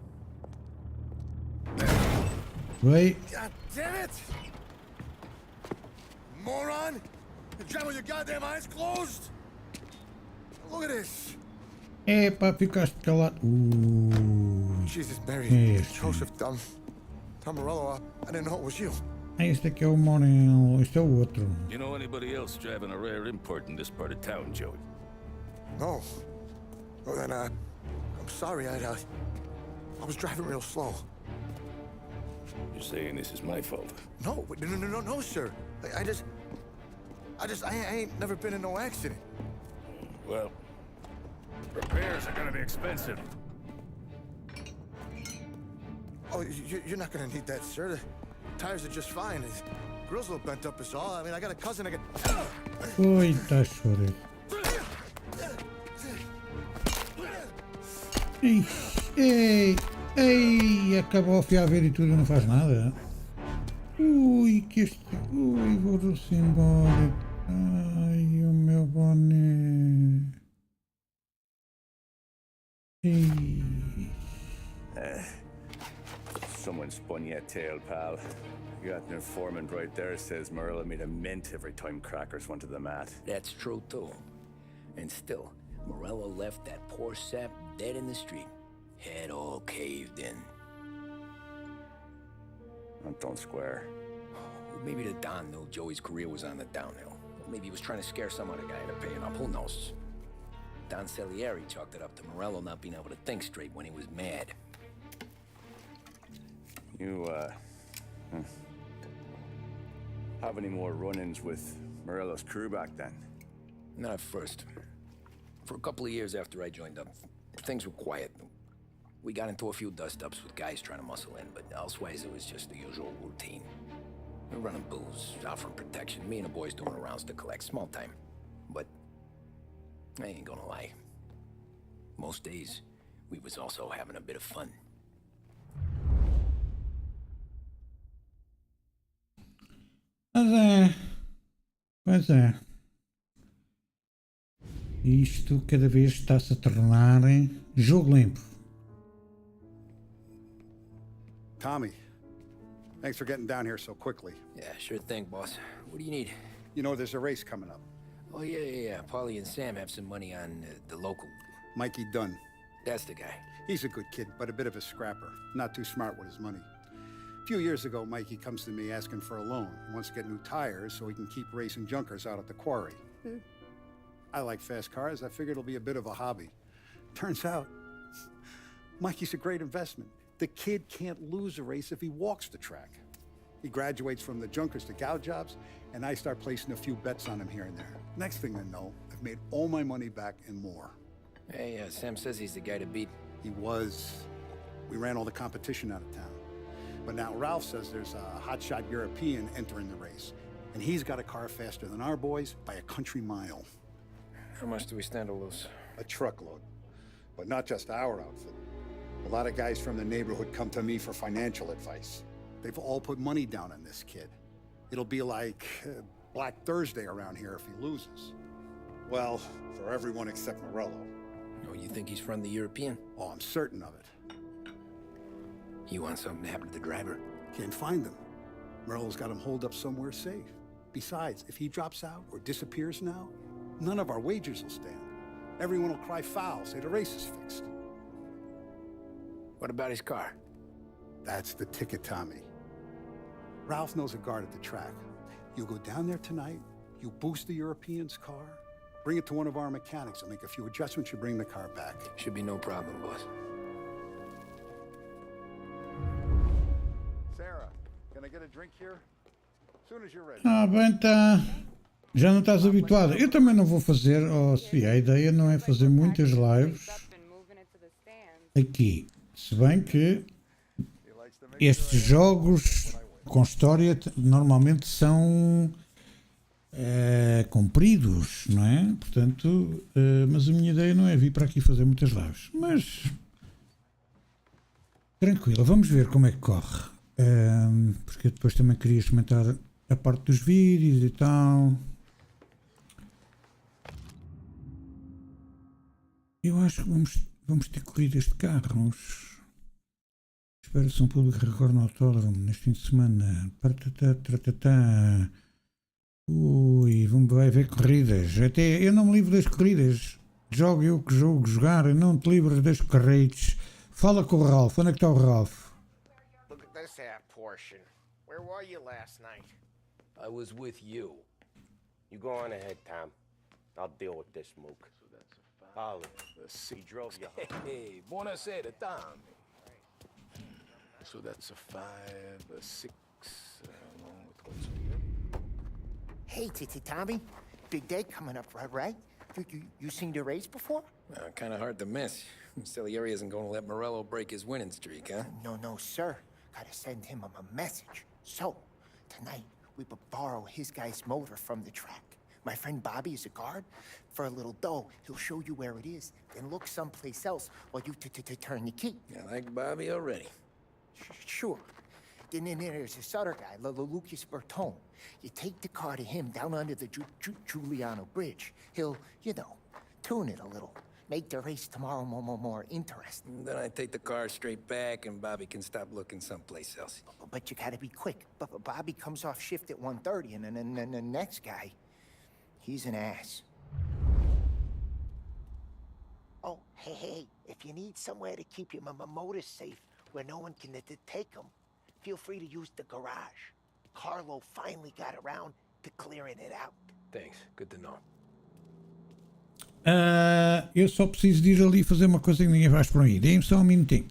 Wait. God damn it! Moron! You're driving with your goddamn eyes closed? Look at this! Epa, ficaste calado. Jesus, Mary. Este. Joseph, Tom Morello, I didn't know it was you. Este aqui é o Morel, este é o outro. You know anybody else driving a rare import in this part of town, Joey? No. Well then, I'm sorry, I was driving real slow. You're saying this is my fault? No, no, sir. I ain't never been in no accident. Well, repairs are gonna be expensive. Oh, you're not gonna need that, sir. The tires are just fine. The grill's a little bent up is all. I mean, I got a cousin I can... Oi, tá chorando. Ei, Ei, acabou a ver e tudo, não faz nada. Ui, que este... Ui, vou-se embora. Ai, o meu boné. Ei. Someone spun you a tail, pal. You got an informant right there says Marilla made a mint every time crackers went to the mat. That's true, too. And still, Morello left that poor sap dead in the street. Head all caved in. That don't square. Maybe the Don knew Joey's career was on the downhill. Maybe he was trying to scare some other guy into paying up. Who knows? Don Salieri chalked it up to Morello not being able to think straight when he was mad. You, have any more run-ins with Morello's crew back then? Not at first. For a couple of years after I joined up, things were quiet. We got into a few dust-ups with guys trying to muscle in, but elsewise it was just the usual routine. We're running booze, offering protection, me and the boys doing the rounds to collect, small time. But I ain't gonna lie. Most days, we was also having a bit of fun. Pois é. Isto cada vez está-se a tornar jogo limpo. Tommy, thanks for getting down here so quickly. Yeah, sure thing, boss. What do you need? You know, there's a race coming up. Oh, yeah. Paulie and Sam have some money on the local. Mikey Dunn. That's the guy. He's a good kid, but a bit of a scrapper. Not too smart with his money. A few years ago, Mikey comes to me asking for a loan. He wants to get new tires so he can keep racing junkers out at the quarry. I like fast cars. I figured it'll be a bit of a hobby. Turns out, Mikey's a great investment. The kid can't lose a race if he walks the track. He graduates from the junkers to gal jobs, and I start placing a few bets on him here and there. Next thing I know, I've made all my money back and more. Hey, Sam says he's the guy to beat. He was. We ran all the competition out of town. But now Ralph says there's a hotshot European entering the race, and he's got a car faster than our boys by a country mile. How much do we stand to lose? A truckload. But not just our outfit. A lot of guys from the neighborhood come to me for financial advice. They've all put money down on this kid. It'll be like Black Thursday around here if he loses. Well, for everyone except Morello. Oh, you think he's from the European? Oh, I'm certain of it. You want something to happen to the driver? Can't find him. Morello's got him holed up somewhere safe. Besides, if he drops out or disappears now, none of our wagers will stand. Everyone will cry foul, say the race is fixed. What about his car? That's the ticket, Tommy. Ralph knows a guard at the track. You go down there tonight, you boost the European's car, bring it to one of our mechanics, and make a few adjustments, you bring the car back. Should be no problem, boss. Sarah, can I get a drink here? As soon as you're ready. Ah, bem, tá. Já não estás habituado. Eu também não vou fazer, Sofia, a ideia não é fazer muitas lives aqui. Se bem que estes jogos com história normalmente são compridos, não é? Portanto, mas a minha ideia não é vir para aqui fazer muitas lives. Mas, tranquilo, vamos ver como é que corre. Porque eu depois também queria experimentar a parte dos vídeos e tal. Eu acho que vamos ter corridas de carros. Espera-se um público recorde no autódromo neste fim de semana. Ui, vai haver corridas. Até eu não me livro das corridas. Jogo eu que jogo, jogar, não te livras das corridas. Fala com o Ralph. Onde é que está o Ralph? Look at this half portion. Where were you last night? I was with you. You go on ahead, Tom. I'll deal with this mook. Polly, he drove you home. Hey, buonasera, Tom. So that's a 5, a 6, along with what's here. Hey, Tommy. Big day coming up, right? You seen the race before? Kind of hard to miss. Salieri isn't going to let Morello break his winning streak, huh? No, sir. Gotta send him a message. So, tonight, we will borrow his guy's motor from the track. My friend Bobby is a guard. For a little dough, he'll show you where it is, then look someplace else while you turn the key. I like Bobby already. Sure. Then there's this other guy, Lucas Bertone. You take the car to him down under the Giuliano Bridge. He'll, you know, tune it a little. Make the race tomorrow more interesting. Then I take the car straight back and Bobby can stop looking someplace else. But you gotta be quick. But Bobby comes off shift at 1:30, and then the next guy, he's an ass. Oh, hey, if you need somewhere to keep your motors safe where no one can take them, feel free to use the garage. Carlo finally got around to clearing it out. Thanks, good to know. Eu só preciso de ir ali fazer uma coisa que ninguém faz por aí. Deem-me só um minutinho.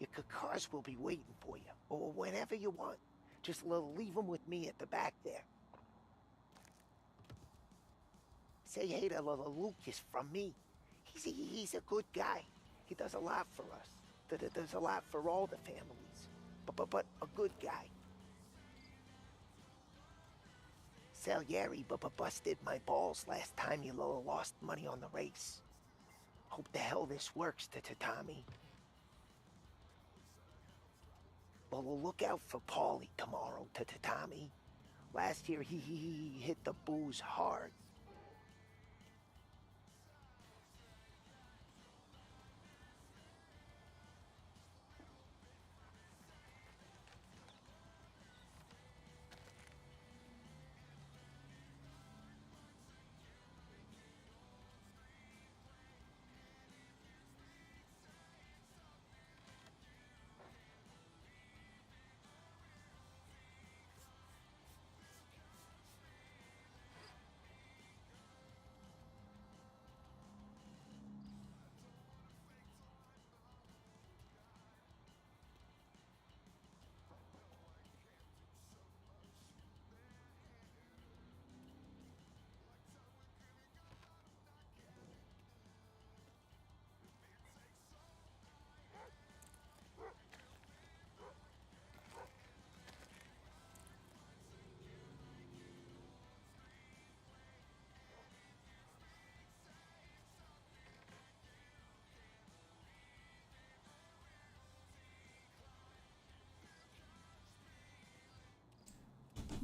Your cars will be waiting for you, or whenever you want. Just leave them with me at the back there. Say hey to Lucas from me. He's a good guy. He does a lot for us. Does a lot for all the families. But a good guy. Salieri busted my balls last time you lost money on the race. Hope the hell this works to Tommy. Well, we'll look out for Paulie tomorrow to Tommy. Last year he hit the booze hard.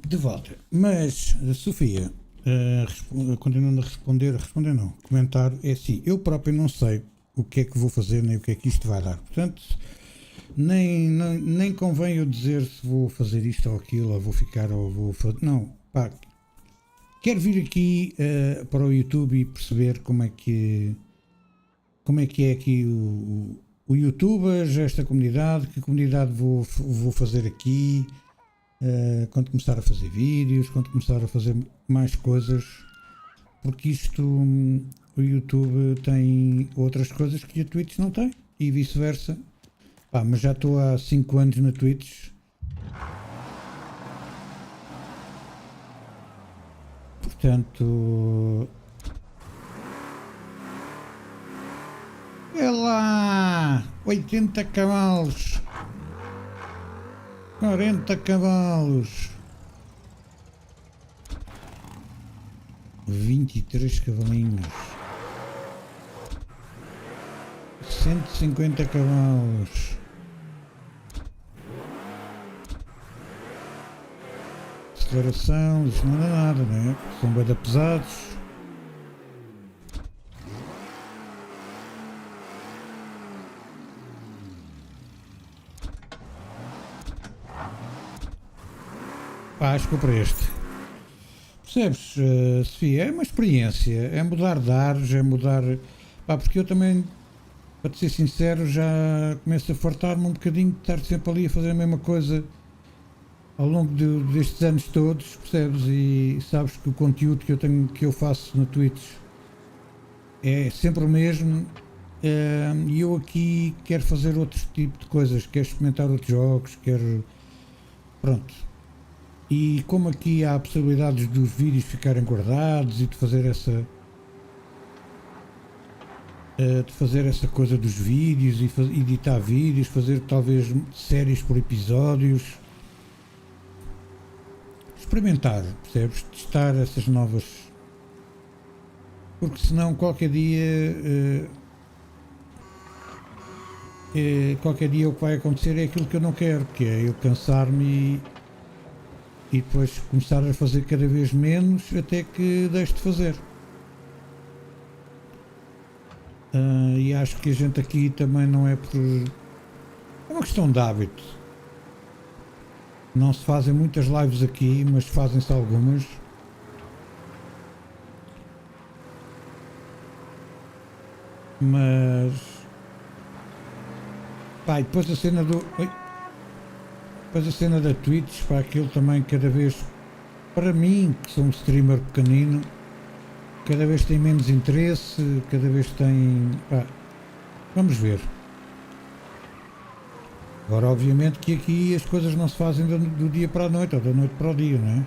De volta, mas Sofia, continuando a responder não, comentário é assim, eu próprio não sei o que é que vou fazer nem o que é que isto vai dar, portanto nem convém eu dizer se vou fazer isto ou aquilo, ou vou ficar ou vou fazer, não, pá, quero vir aqui para o YouTube e perceber como é que é aqui o YouTubers, esta comunidade, que comunidade vou fazer aqui. Quando começar a fazer vídeos, quando começar a fazer mais coisas, porque isto, o YouTube tem outras coisas que a Twitch não tem e vice-versa. Mas já estou há 5 anos na Twitch, portanto é lá 80 cavalos, 40 cavalos, 23 cavalinhos, 150 cavalos, aceleração, isso não dá nada, né? São bem pesados. Acho que para este, percebes, Sofia, é uma experiência, é mudar de ares, é mudar, porque eu também, para te ser sincero, já começo a fartar-me um bocadinho de estar sempre ali a fazer a mesma coisa ao longo destes anos todos, percebes, e sabes que o conteúdo que eu faço na Twitch é sempre o mesmo, e eu aqui quero fazer outro tipo de coisas, quero experimentar outros jogos, pronto. E como aqui há possibilidades dos vídeos ficarem guardados e de fazer essa coisa dos vídeos e editar vídeos, fazer talvez séries por episódios, experimentar, percebes? Testar essas novas, porque senão qualquer dia o que vai acontecer é aquilo que eu não quero, que é eu cansar-me e depois começar a fazer cada vez menos até que deixe de fazer. E acho que a gente aqui também não é por... é uma questão de hábito. Não se fazem muitas lives aqui, mas fazem-se algumas. Mas... pá, e depois a cena do... depois a cena da Twitch, pá, aquilo também cada vez... para mim, que sou um streamer pequenino, cada vez tem menos interesse, cada vez tem... pá, vamos ver. Agora, obviamente que aqui as coisas não se fazem do dia para a noite, ou da noite para o dia, não é?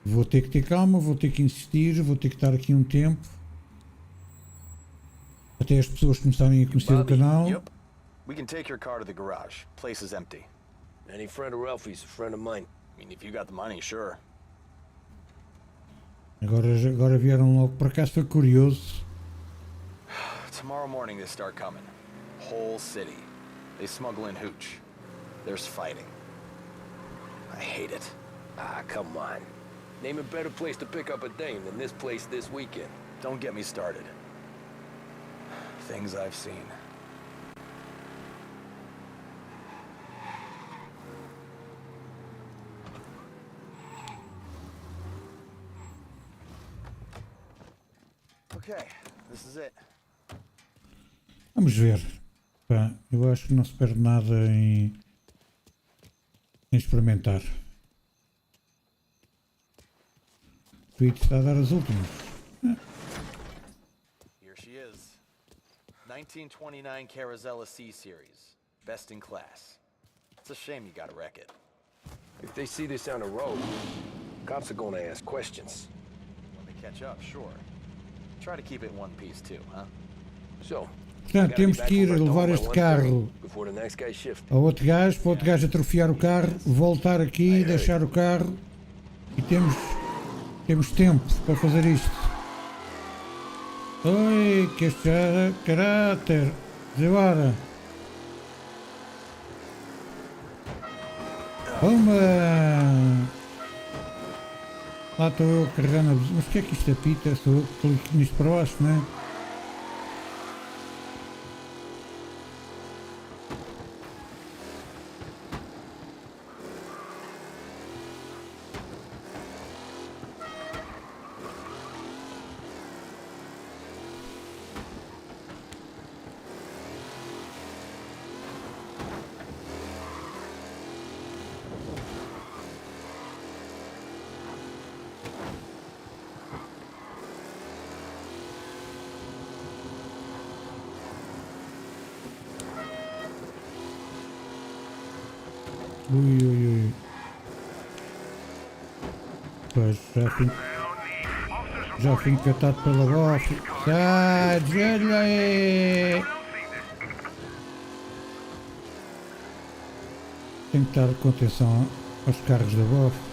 Vou ter que ter calma, vou ter que insistir, vou ter que estar aqui um tempo, até as pessoas começarem a conhecer o canal. Yep. We can take your car to the garage. Place is empty. Any friend of Ralphie's, a friend of mine. I mean, if you got the money, sure. Agora vieram logo para cá, foi curioso. Tomorrow morning they start coming. Whole city. They smuggle in hooch. There's fighting. I hate it. Ah, come on. Name a better place to pick up a dame than this place this weekend. Don't get me started. Things I've seen. Okay, this is it. Vamos ver. Pá, eu acho que não se perde nada em experimentar. O Twitch está a dar as últimas. Here she is. 1929 Carazella C Series. Best in class. It's a shame you gotta wreck it. If they see this on the road, cops are gonna ask questions. When they catch up, sure. Try to keep it in one piece too, huh? So, portanto, temos que ir levar este carro ao outro gajo, para o outro gajo atrofiar o carro, voltar aqui, deixar o carro e temos tempo para fazer isto. Oi, que este caráter, desembora. Uma! Lá estou eu carregando a buzina. Mas o que é que isto apita? Sou eu que clico nisto para baixo, não é? Ui. Pois, já fui encatado pela bofe. Sai, desvelha aí! Tenho que dar contenção aos carros da bofe.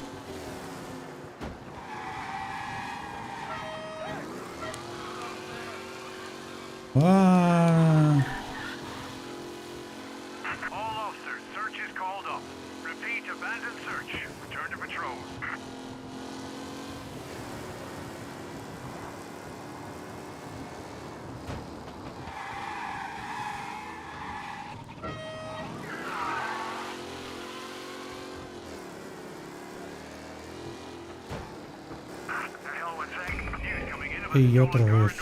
E outra vez.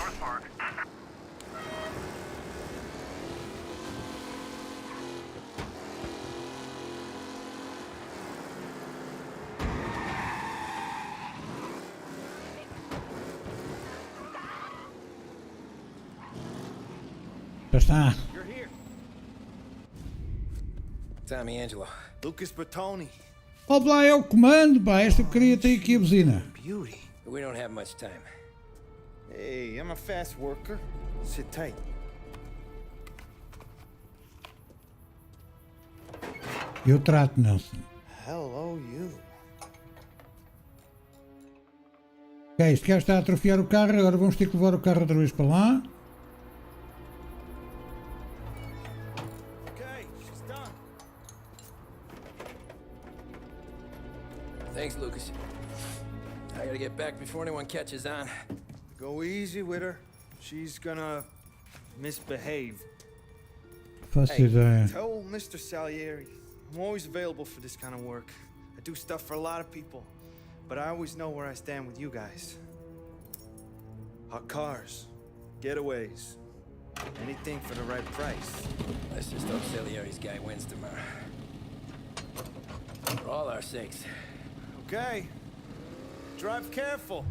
Já está. Tommy Angelo. Lucas Bertoni. Olá, é o comando, pá. Esta queria ter aqui a buzina. We don't have much time. Hey, I'm a fast worker. Sit tight. Eu trato, Nelson. Hello, you. Ok, este gajo está a atrofiar o carro, agora vamos ter que levar o carro outra vez para lá. Thanks, Lucas. I gotta get back before anyone catches on. Go easy with her. She's gonna misbehave. Faço ideia. Tell Mr. Salieri I'm always available for this kind of work. I do stuff for a lot of people, but I always know where I stand with you guys. Hot cars, getaways, anything for the right price. Let's just hope Salieri's guy wins tomorrow. For all our sakes. Okay. Drive careful.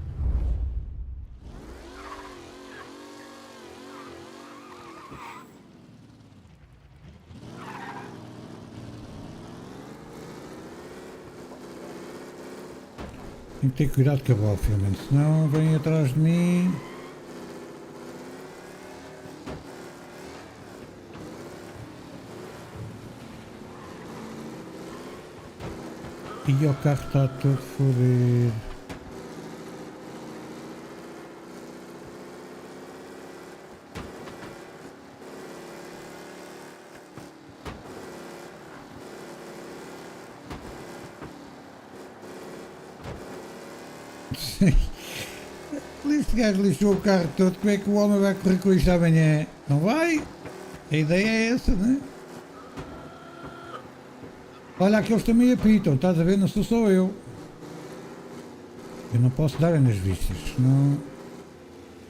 Tenho que ter cuidado com a bola, obviamente, senão vem atrás de mim. E o carro está todo fodido. Este gajo lixou o carro todo, como é que o homem vai correr com isto amanhã? Não vai? A ideia é essa, não é? Olha, aqueles também apitam, estás a ver? Não sou só eu. Eu não posso dar nas vistas, senão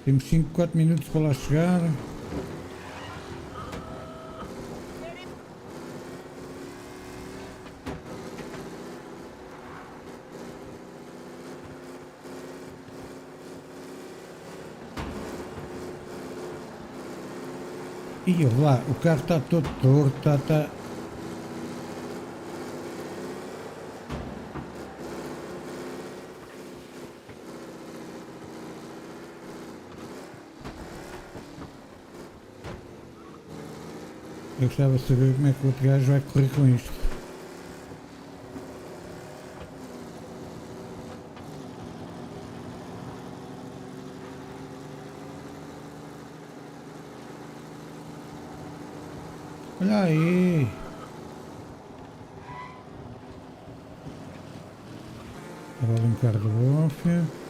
temos 4 minutos para lá chegar. E olha lá, o carro está todo torto, está... Eu gostava de saber como é que o outro gajo vai correr com isto. Olha aí! Agora um carro de máfia.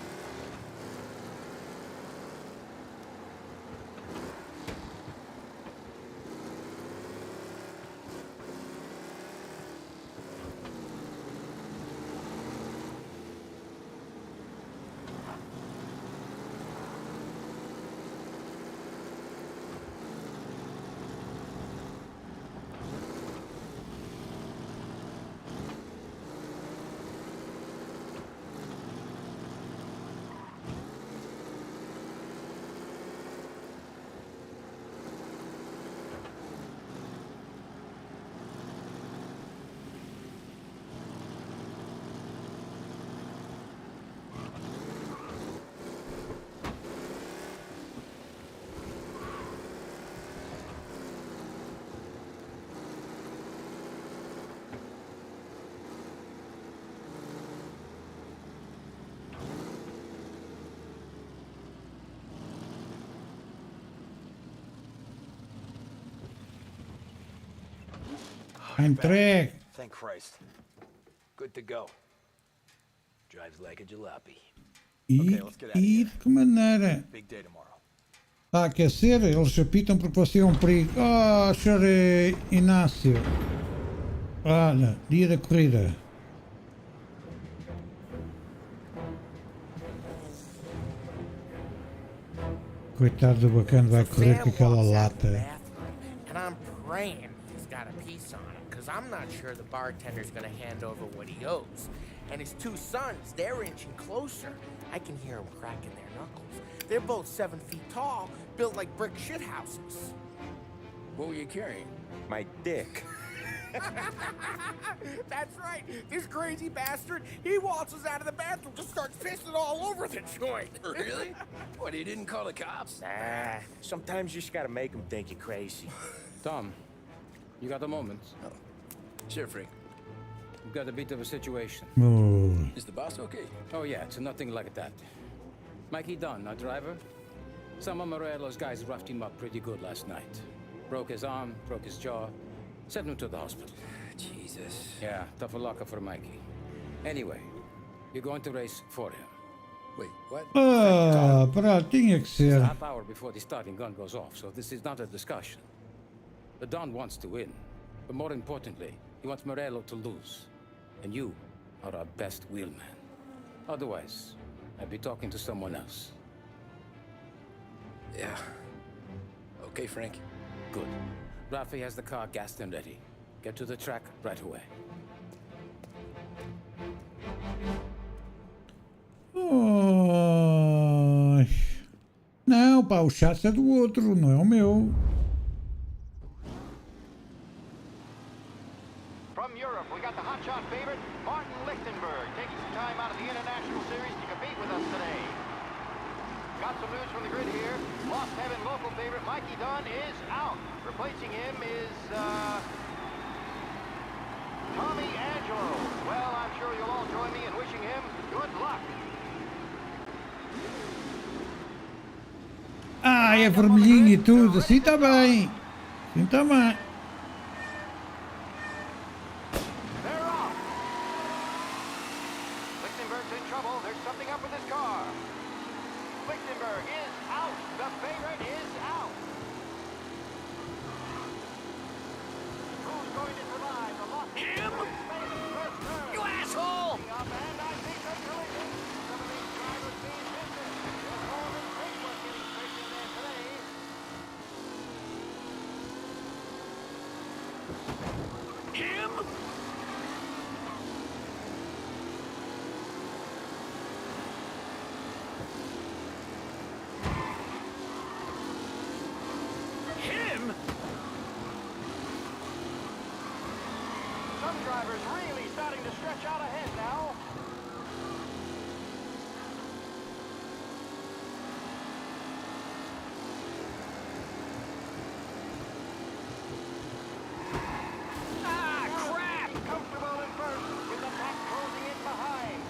Entregue. Thank Christ. Good to go. Drives like a jalopy. E de que maneira? Big day tomorrow. Está a aquecer? Eles apitam porque você é um perigo. Oh, chorei, Inácio. Olha, dia da corrida. Coitado do bacana, vai correr com aquela lata. And I'm praying he's got a piece on him, because I'm not sure the bartender's gonna hand over what he owes. And his two sons, they're inching closer. I can hear them cracking their knuckles. They're both 7 feet tall, built like brick shithouses. What were you carrying? My dick. That's right. This crazy bastard, he waltzes out of the bathroom, just starts pissing all over the joint. Really? What, he didn't call the cops? Nah, sometimes you just gotta make them think you're crazy. Tom, you got a moment? Oh. Sure, Frank. We've got a bit of a situation. Oh. Is the boss okay? Oh yeah, it's nothing like that. Mikey Dunn, our driver. Some of Morello's guys roughed him up pretty good last night. Broke his arm, broke his jaw, sent him to the hospital. Jesus. Yeah, tough luck for Mikey. Anyway, you're going to race for him. Wait, what? Pronto, tinha que It's ser. a half hour before the starting gun goes off, so this is not a discussion. The Don wants to win, but more importantly, he wants Morello to lose. And you are our best wheelman. Otherwise, I'd be talking to someone else. Yeah. Okay, Frank. Good. Rafi has the car gassed and ready. Get to the track right away. Ai. Não, pá, o chasse é do outro, não é o meu. From Europe, we got the hotshot favorite, Martin Lichtenberg, taking some time out of the International Series to compete with us today. Got some news from the grid here. Lost Heaven local favorite Mikey Dunn is out. Replacing him is, Tommy Angelo. Well, I'm sure you'll all join me in wishing him good luck. Ah, é vermelhinho e tudo, assim está bem. Assim está bem. They're off. Lichtenberg's in trouble. There's something up with his car. Lichtenberg is out. The favorite is out. Who's going to survive the loss? Him? You asshole! Up and I think some collision. Some of these drivers being business. There's more than paperwork getting straight in there today. Him? Him? Some drivers really starting to stretch out ahead now. Ah, crap! Comfortable in first, with the pack closing in behind.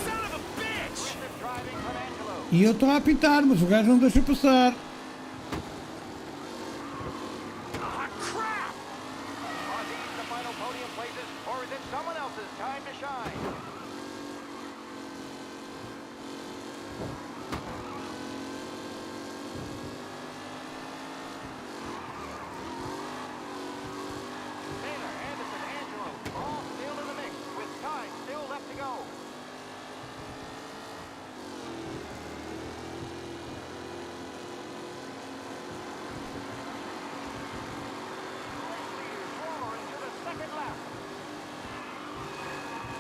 Son of a bitch! Aggressive driving from Angelo. E eu estou a apitar, mas o gajo não deixa passar. Ah, crap! Are these the final podium places, or is it someone else's time to shine? Taylor, Anderson, Angelo, all still in the mix, with time still left to go. Race leaders roaring to the second lap.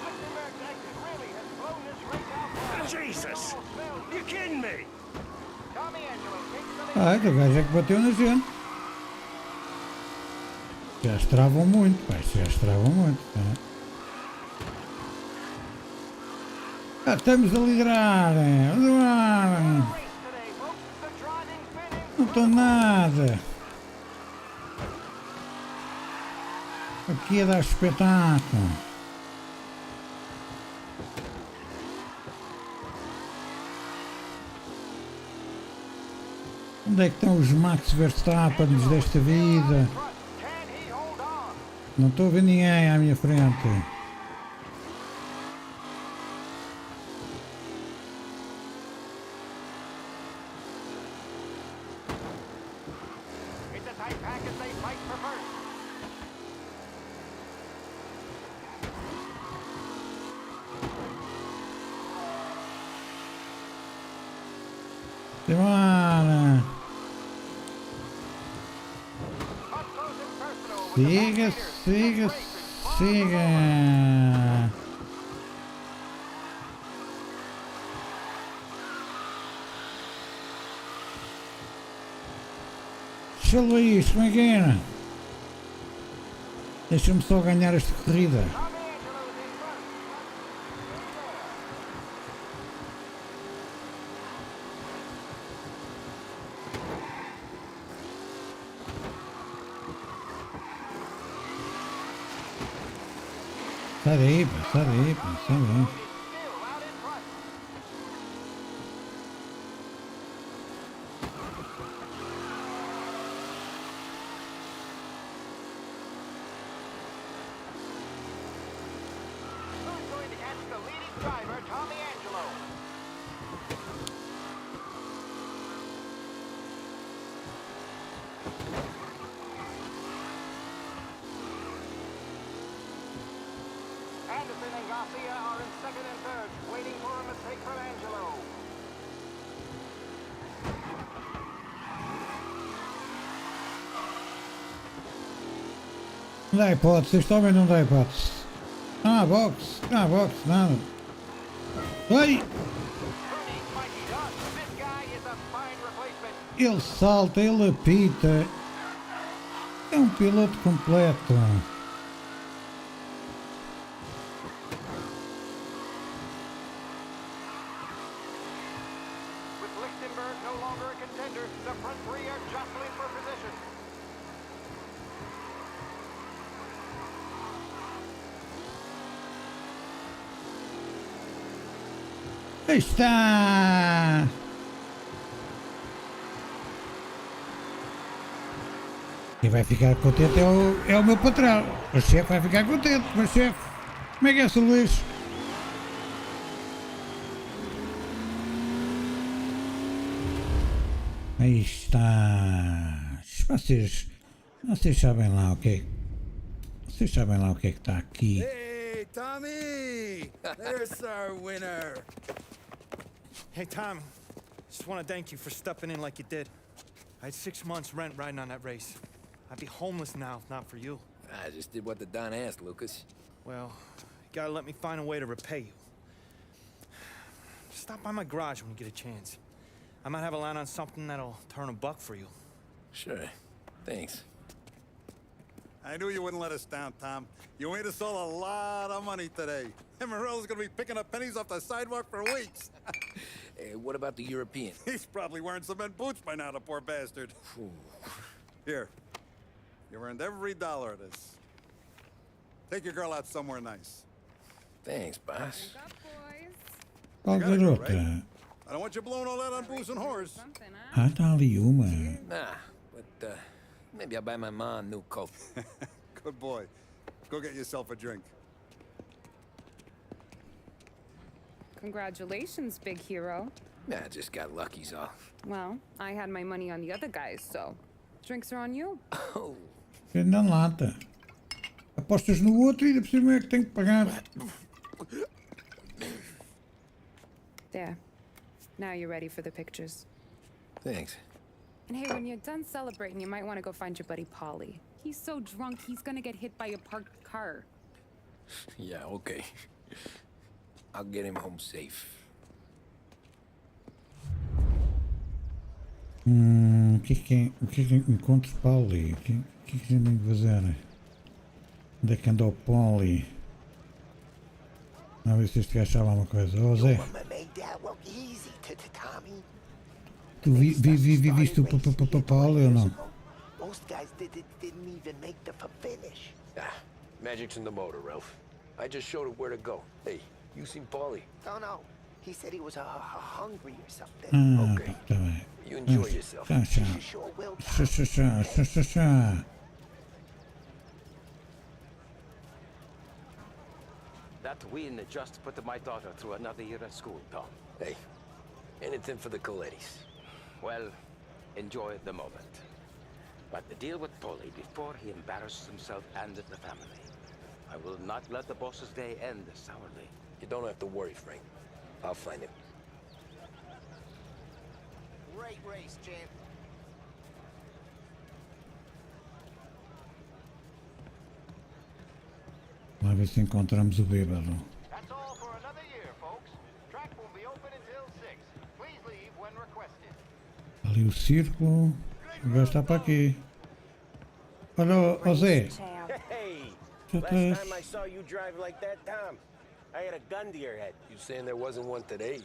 Lichtenberg's exit really has blown this race out wide. Jesus! You kidding me? Tommy Angelo takes the lead. Ah, o gajo é que bateu na gente. Já estravam muito, pá, já estravam muito. Ah, estamos a liderar, não estou nada. Aqui é dar espetáculo. Onde é que estão os Max Verstappen desta vida? Não estou a ver ninguém à minha frente. It's a tight pack as they fight for first. Semana. Siga, siga, siga. Deixa Luís, como é que era? Deixa-me só ganhar esta corrida. Sai daí, pá, sai daí, pá, sai daí. Who's going to catch the leading driver, Tommy Angelo? Anderson and Garcia are in second and third, waiting for a mistake from Angelo. Não dá hipótese, este homem não dá hipótese. Boxe, nada. Ai! Ele salta, ele apita. É um piloto completo. With Lichtenberg no longer a contender, the front three are jostling for position. Aí está! Quem vai ficar contente é o meu patrão. O chefe vai ficar contente, mas chefe, como é que é esse Luís? Aí está. Vocês sabem lá o que é. Vocês sabem lá o que é que está aqui. Hey, Tommy! There's our winner. Hey, Tommy. Just want to thank you for stepping in like you did. I had 6 months rent riding on that race. I'd be homeless now if not for you. I just did what the Don asked, Lucas. Well, you gotta let me find a way to repay you. Stop by my garage when you get a chance. I might have a line on something that'll turn $1 for you. Sure. Thanks. I knew you wouldn't let us down, Tom. You made us all a lot of money today. And Morello's gonna be picking up pennies off the sidewalk for weeks. Hey, what about the European? He's probably wearing cement boots by now, the poor bastard. Here. You earned every dollar of this. Take your girl out somewhere nice. Thanks, boss. Qual garota? I don't want you blowing all that on booze and whores. Está ali uma. Nah, but maybe I'll buy my mom a new coat. Good boy. Go get yourself a drink. Congratulations, big hero. Nah, I just got lucky's off. Well, I had my money on the other guys, so drinks are on you. Oh. Na lata. Apostas no outro e ainda por cima é que tenho que pagar. There. Now you're ready for the pictures. Thanks. And hey, when you're done celebrating, you might want to go find your buddy Paulie. He's so drunk, he's gonna get hit by a parked car. Yeah, okay. I'll get him home safe. O que é encontro Paulie? O que é que a gente tem que fazer? Onde é que anda o Paulie? Vamos ver se este gajo sabe alguma coisa. Ô Zé, tu viste o Paulie ou não? Most guys didn't even make the finish. Ah, magic's in the motor, Ralph. I just showed it where to go. Hey, you seen Paulie? No. He said he was hungry or something. Okay. Tá bem. You enjoy yourself. Sure will. Chá. That win just put my daughter through another year at school, Tom. Hey, anything for the Colettis. Well, enjoy the moment. But the deal with Paulie before he embarrasses himself and the family. I will not let the boss's day end sourly. You don't have to worry, Frank. I'll find him. Great race, champ. Lá ver se encontramos o bêbado. That's all for another year, folks. Track will be open until 6. Please leave when requested. Ali o círculo. O gajo está para aqui. Olha, ó Zé. Hey! Já Last estás. time I saw you drive like that, Tom, I had a gun to your head. You saying there wasn't one today?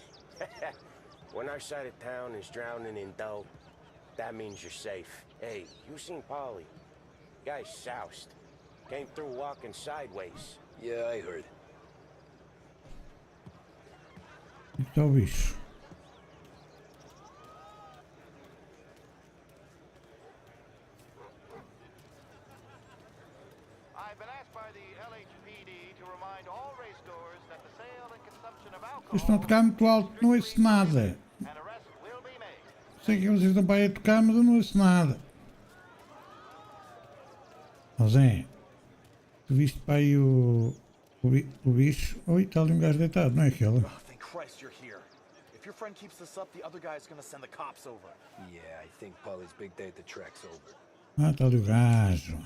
When our side of town is drowning in dough, that means you're safe. Hey, you seen Paulie? Guy's soused. Came through walking sideways. Yeah, I heard. que está o bicho? Isto não tocar muito alto, não ouço nada. Sei que vocês estão para aí a tocar, mas eu não ouço nada. Ó Zé, tu viste para aí o bicho? Oi, está ali um gajo deitado, não é aquele? Thank Christ you're here. If your friend keeps this up, the other guy's gonna send the cops over. Yeah, I think Polly's big day at the track's over. Ah, está ali o gajo.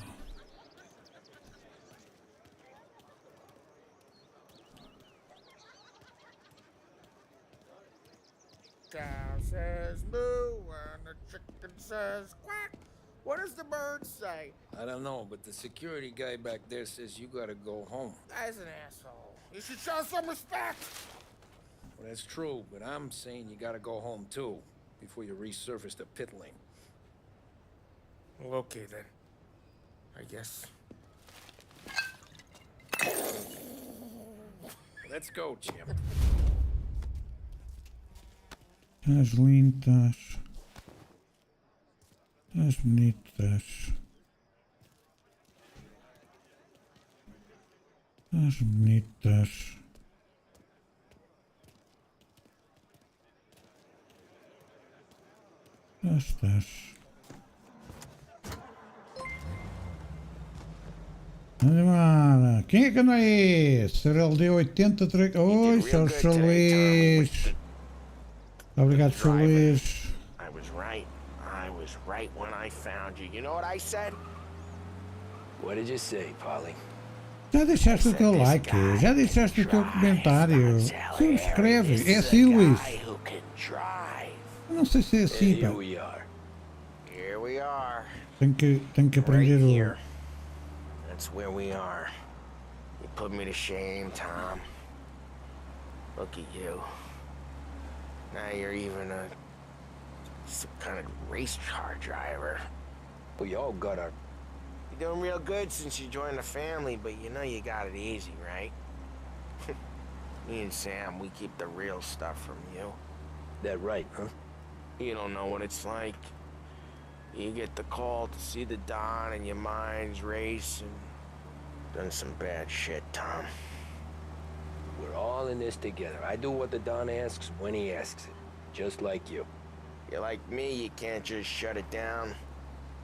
Cow says moo and the chicken says quack. What does the bird say? I don't know, but the security guy back there says you gotta go home. Guy's an asshole. You should show some respect. Well, that's true, but I'm saying you gotta go home too, before you resurface the pit lane. Well, okay then. I guess. Let's go, Jim. As lindas. As bonitas. As bonitas. Estas. Animada. Quem é que não é esse? LD 83. Oi, Sr. Luís. Obrigado, Sr. Luís. I was right. I was right when I found you. You know what I said? What did you say, Polly? Já deixaste o teu like, já deixaste o teu comentário. Subscreve. É assim, Luís. Não sei se é assim, pá. Here we are. Tenho que aprender o... That's where we are. You put me to shame, Tom. Look at you. Now you're even some kind of race car driver. We all got our... You're doing real good since you joined the family, but you know you got it easy, right? Me and Sam, we keep the real stuff from you. That right, huh? You don't know what it's like. You get the call to see the Don and your mind's racing. Done some bad shit, Tom. We're all in this together. I do what the Don asks when he asks it. Just like you. You're like me, you can't just shut it down.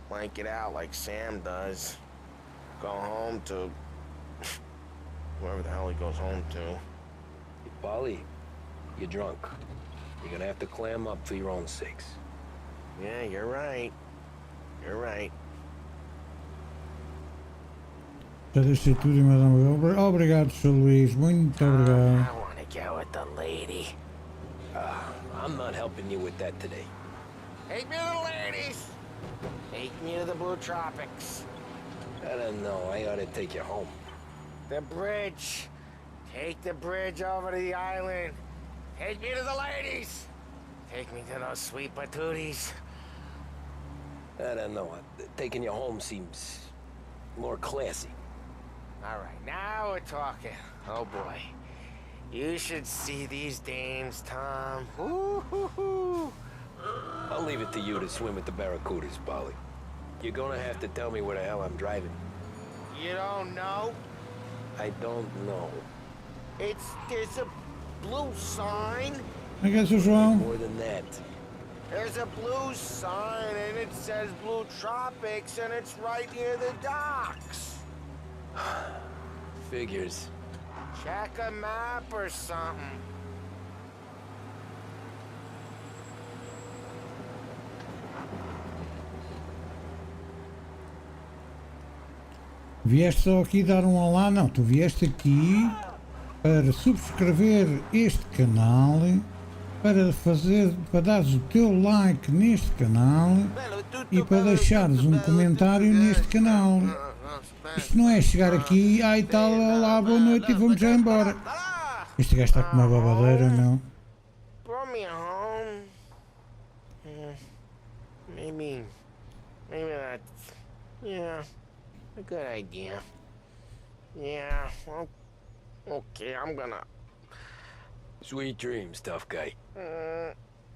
Blank it out like Sam does. Go home to... whoever the hell he goes home to. Hey, Polly, you're drunk. You're gonna have to clam up for your own sakes. Yeah, you're right. You're right. Já deixei tudo e mais uma. Obrigado, Sr. Luís. Muito obrigado. I want to get with the lady. I'm not helping you with that today. Take me to the ladies. Take me to the Blue Tropics. I don't know. I ought to take you home. The bridge. Take the bridge over to the island. Take me to the ladies. Take me to those sweet patooties. I don't know. Taking you home seems more classy. All right, now we're talking. Oh boy. You should see these dames, Tom. Ooh. I'll leave it to you to swim with the barracudas, Polly. You're gonna have to tell me where the hell I'm driving. You don't know? I don't know. There's a blue sign. I guess it's wrong. More than that. There's a blue sign and it says Blue Tropics and it's right near the docks. Figures. Check a map or something. Vieste só aqui dar um olá? Não, tu vieste aqui para subscrever este canal, para dares o teu like neste canal e para deixares um comentário neste canal. Isto não é chegar aqui, ai tal, olá, boa noite e vamos já embora. Este gajo está com uma babadeira, não? Brought me home. Maybe that's, yeah, a good idea. Yeah, well, okay, I'm gonna Sweet dreams, tough guy.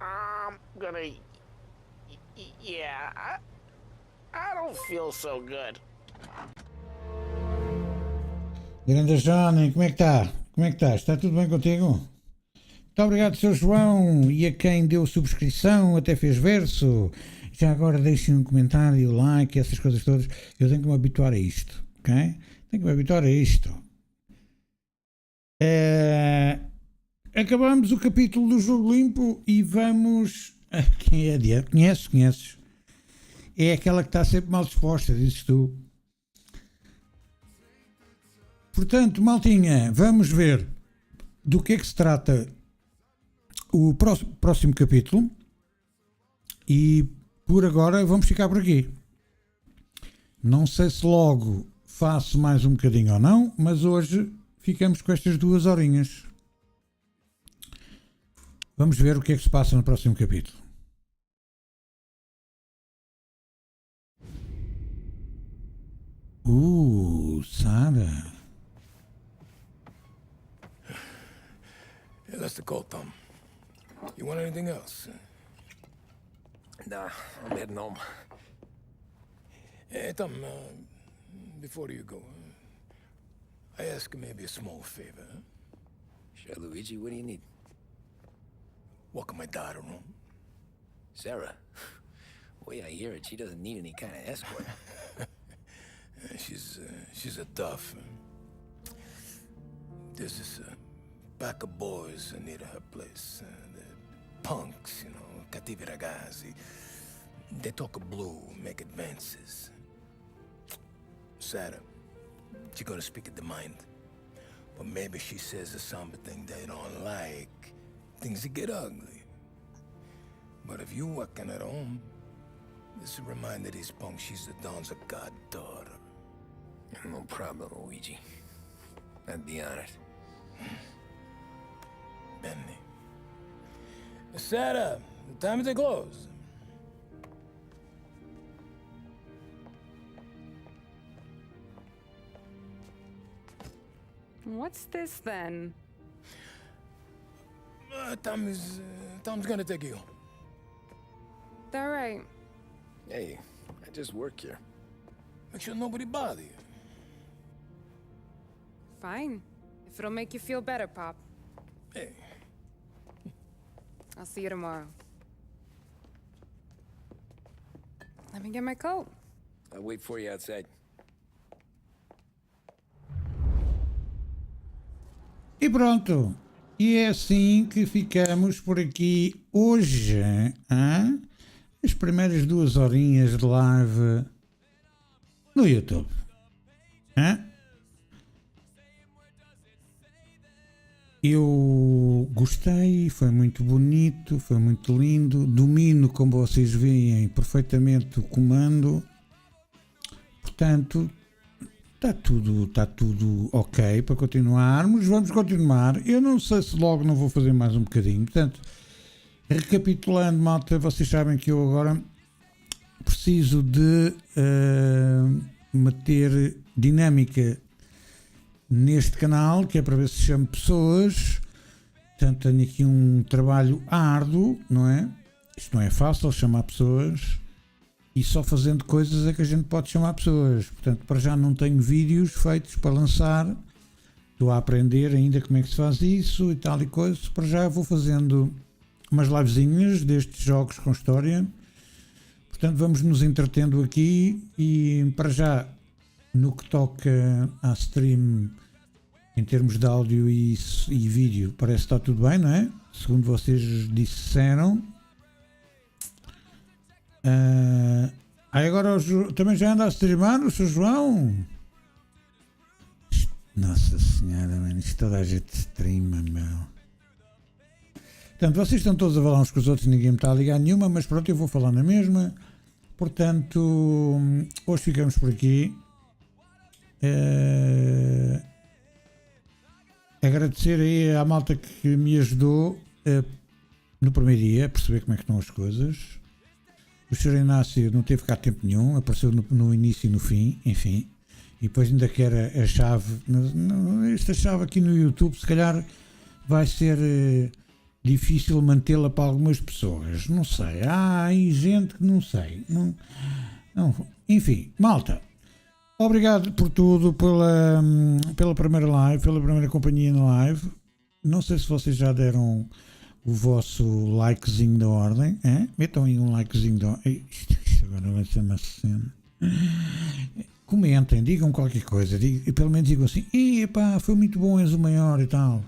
I'm gonna... Yeah, I don't feel so good. Grande Johnny, como é que está? Como é que estás? Está tudo bem contigo? Muito obrigado, Sr. João, e a quem deu subscrição, até fez verso. Já agora deixem um comentário, like, essas coisas todas. Eu tenho que me habituar a isto, ok? Tenho que me habituar a isto. Acabamos o capítulo do Jogo Limpo e vamos... Quem é a Diana? Conheces? É aquela que está sempre mal disposta, dizes tu. Portanto, maltinha, vamos ver do que é que se trata o próximo capítulo e por agora vamos ficar por aqui. Não sei se logo faço mais um bocadinho ou não, mas hoje ficamos com estas 2 horinhas. Vamos ver o que é que se passa no próximo capítulo. Sarah. Yeah, that's the call, Tom. You want anything else? Nah, I'm heading home. Hey, Tom, before you go, I ask maybe a small favor. Huh? Sure, Luigi, what do you need? Welcome my daughter home. Sarah? The way I hear it, she doesn't need any kind of escort. She's a tough. There's this pack of boys near her place. Punks, you know, cattivi ragazzi. They talk blue, make advances. Sarah, she's gonna speak at the mind. But maybe she says something they don't like. Things get ugly. But if you working at home, this will remind these punks she's the Don's a goddaughter. No problem, Luigi. I'd be honored. Benny. Sarah, the time to close. What's this then? Tom's gonna take you. All right. Hey, I just work here. Make sure nobody bother you. Fine. If it'll make you feel better, Pop. Hey. I'll see you tomorrow. Let me get my coat. I'll wait for you outside. E pronto. E é assim que ficamos por aqui hoje. Hein? As primeiras 2 horinhas de live no YouTube. Hein? Eu gostei, foi muito bonito, foi muito lindo. Domino, como vocês veem, perfeitamente o comando. Portanto, está tudo ok para continuarmos. Vamos continuar. Eu não sei se logo não vou fazer mais um bocadinho. Portanto, recapitulando, malta, vocês sabem que eu agora preciso de meter dinâmica neste canal, que é para ver se chamo pessoas. Portanto, tenho aqui um trabalho árduo, não é? Isto não é fácil, chamar pessoas, e só fazendo coisas é que a gente pode chamar pessoas. Portanto, para já não tenho vídeos feitos para lançar, estou a aprender ainda como é que se faz isso e tal e coisa. Para já vou fazendo umas livezinhas destes jogos com história. Portanto, vamos nos entretendo aqui, e para já, no que toca à stream, em termos de áudio e vídeo, parece que está tudo bem, não é? Segundo vocês disseram. Agora também já anda a streamar o Sr. João? Nossa Senhora, mano, isto toda a gente streama, meu. Portanto, vocês estão todos a falar uns com os outros, ninguém me está a ligar nenhuma, mas pronto, eu vou falar na mesma. Portanto, hoje ficamos por aqui. Agradecer aí à malta que me ajudou no primeiro dia a perceber como é que estão as coisas. O Sr. Inácio não teve cá tempo nenhum, apareceu no início e no fim, enfim. E depois ainda quer a chave, esta chave aqui no YouTube, se calhar vai ser difícil mantê-la para algumas pessoas. Não sei. Há aí gente que não sei. Não, enfim, malta. Obrigado por tudo, pela primeira live, pela primeira companhia na live. Não sei se vocês já deram o vosso likezinho da ordem. Metam aí um likezinho da ordem. Isto agora vai ser uma cena. Comentem, digam qualquer coisa. E pelo menos digam assim: epá, foi muito bom, és o maior e tal.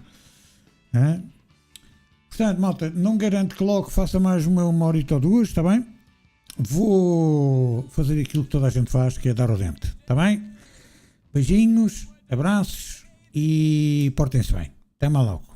Portanto, malta, não garanto que logo faça mais uma horita ou duas, está bem? Vou fazer aquilo que toda a gente faz, que é dar o dente, está bem? Beijinhos, abraços e portem-se bem. Até mais logo.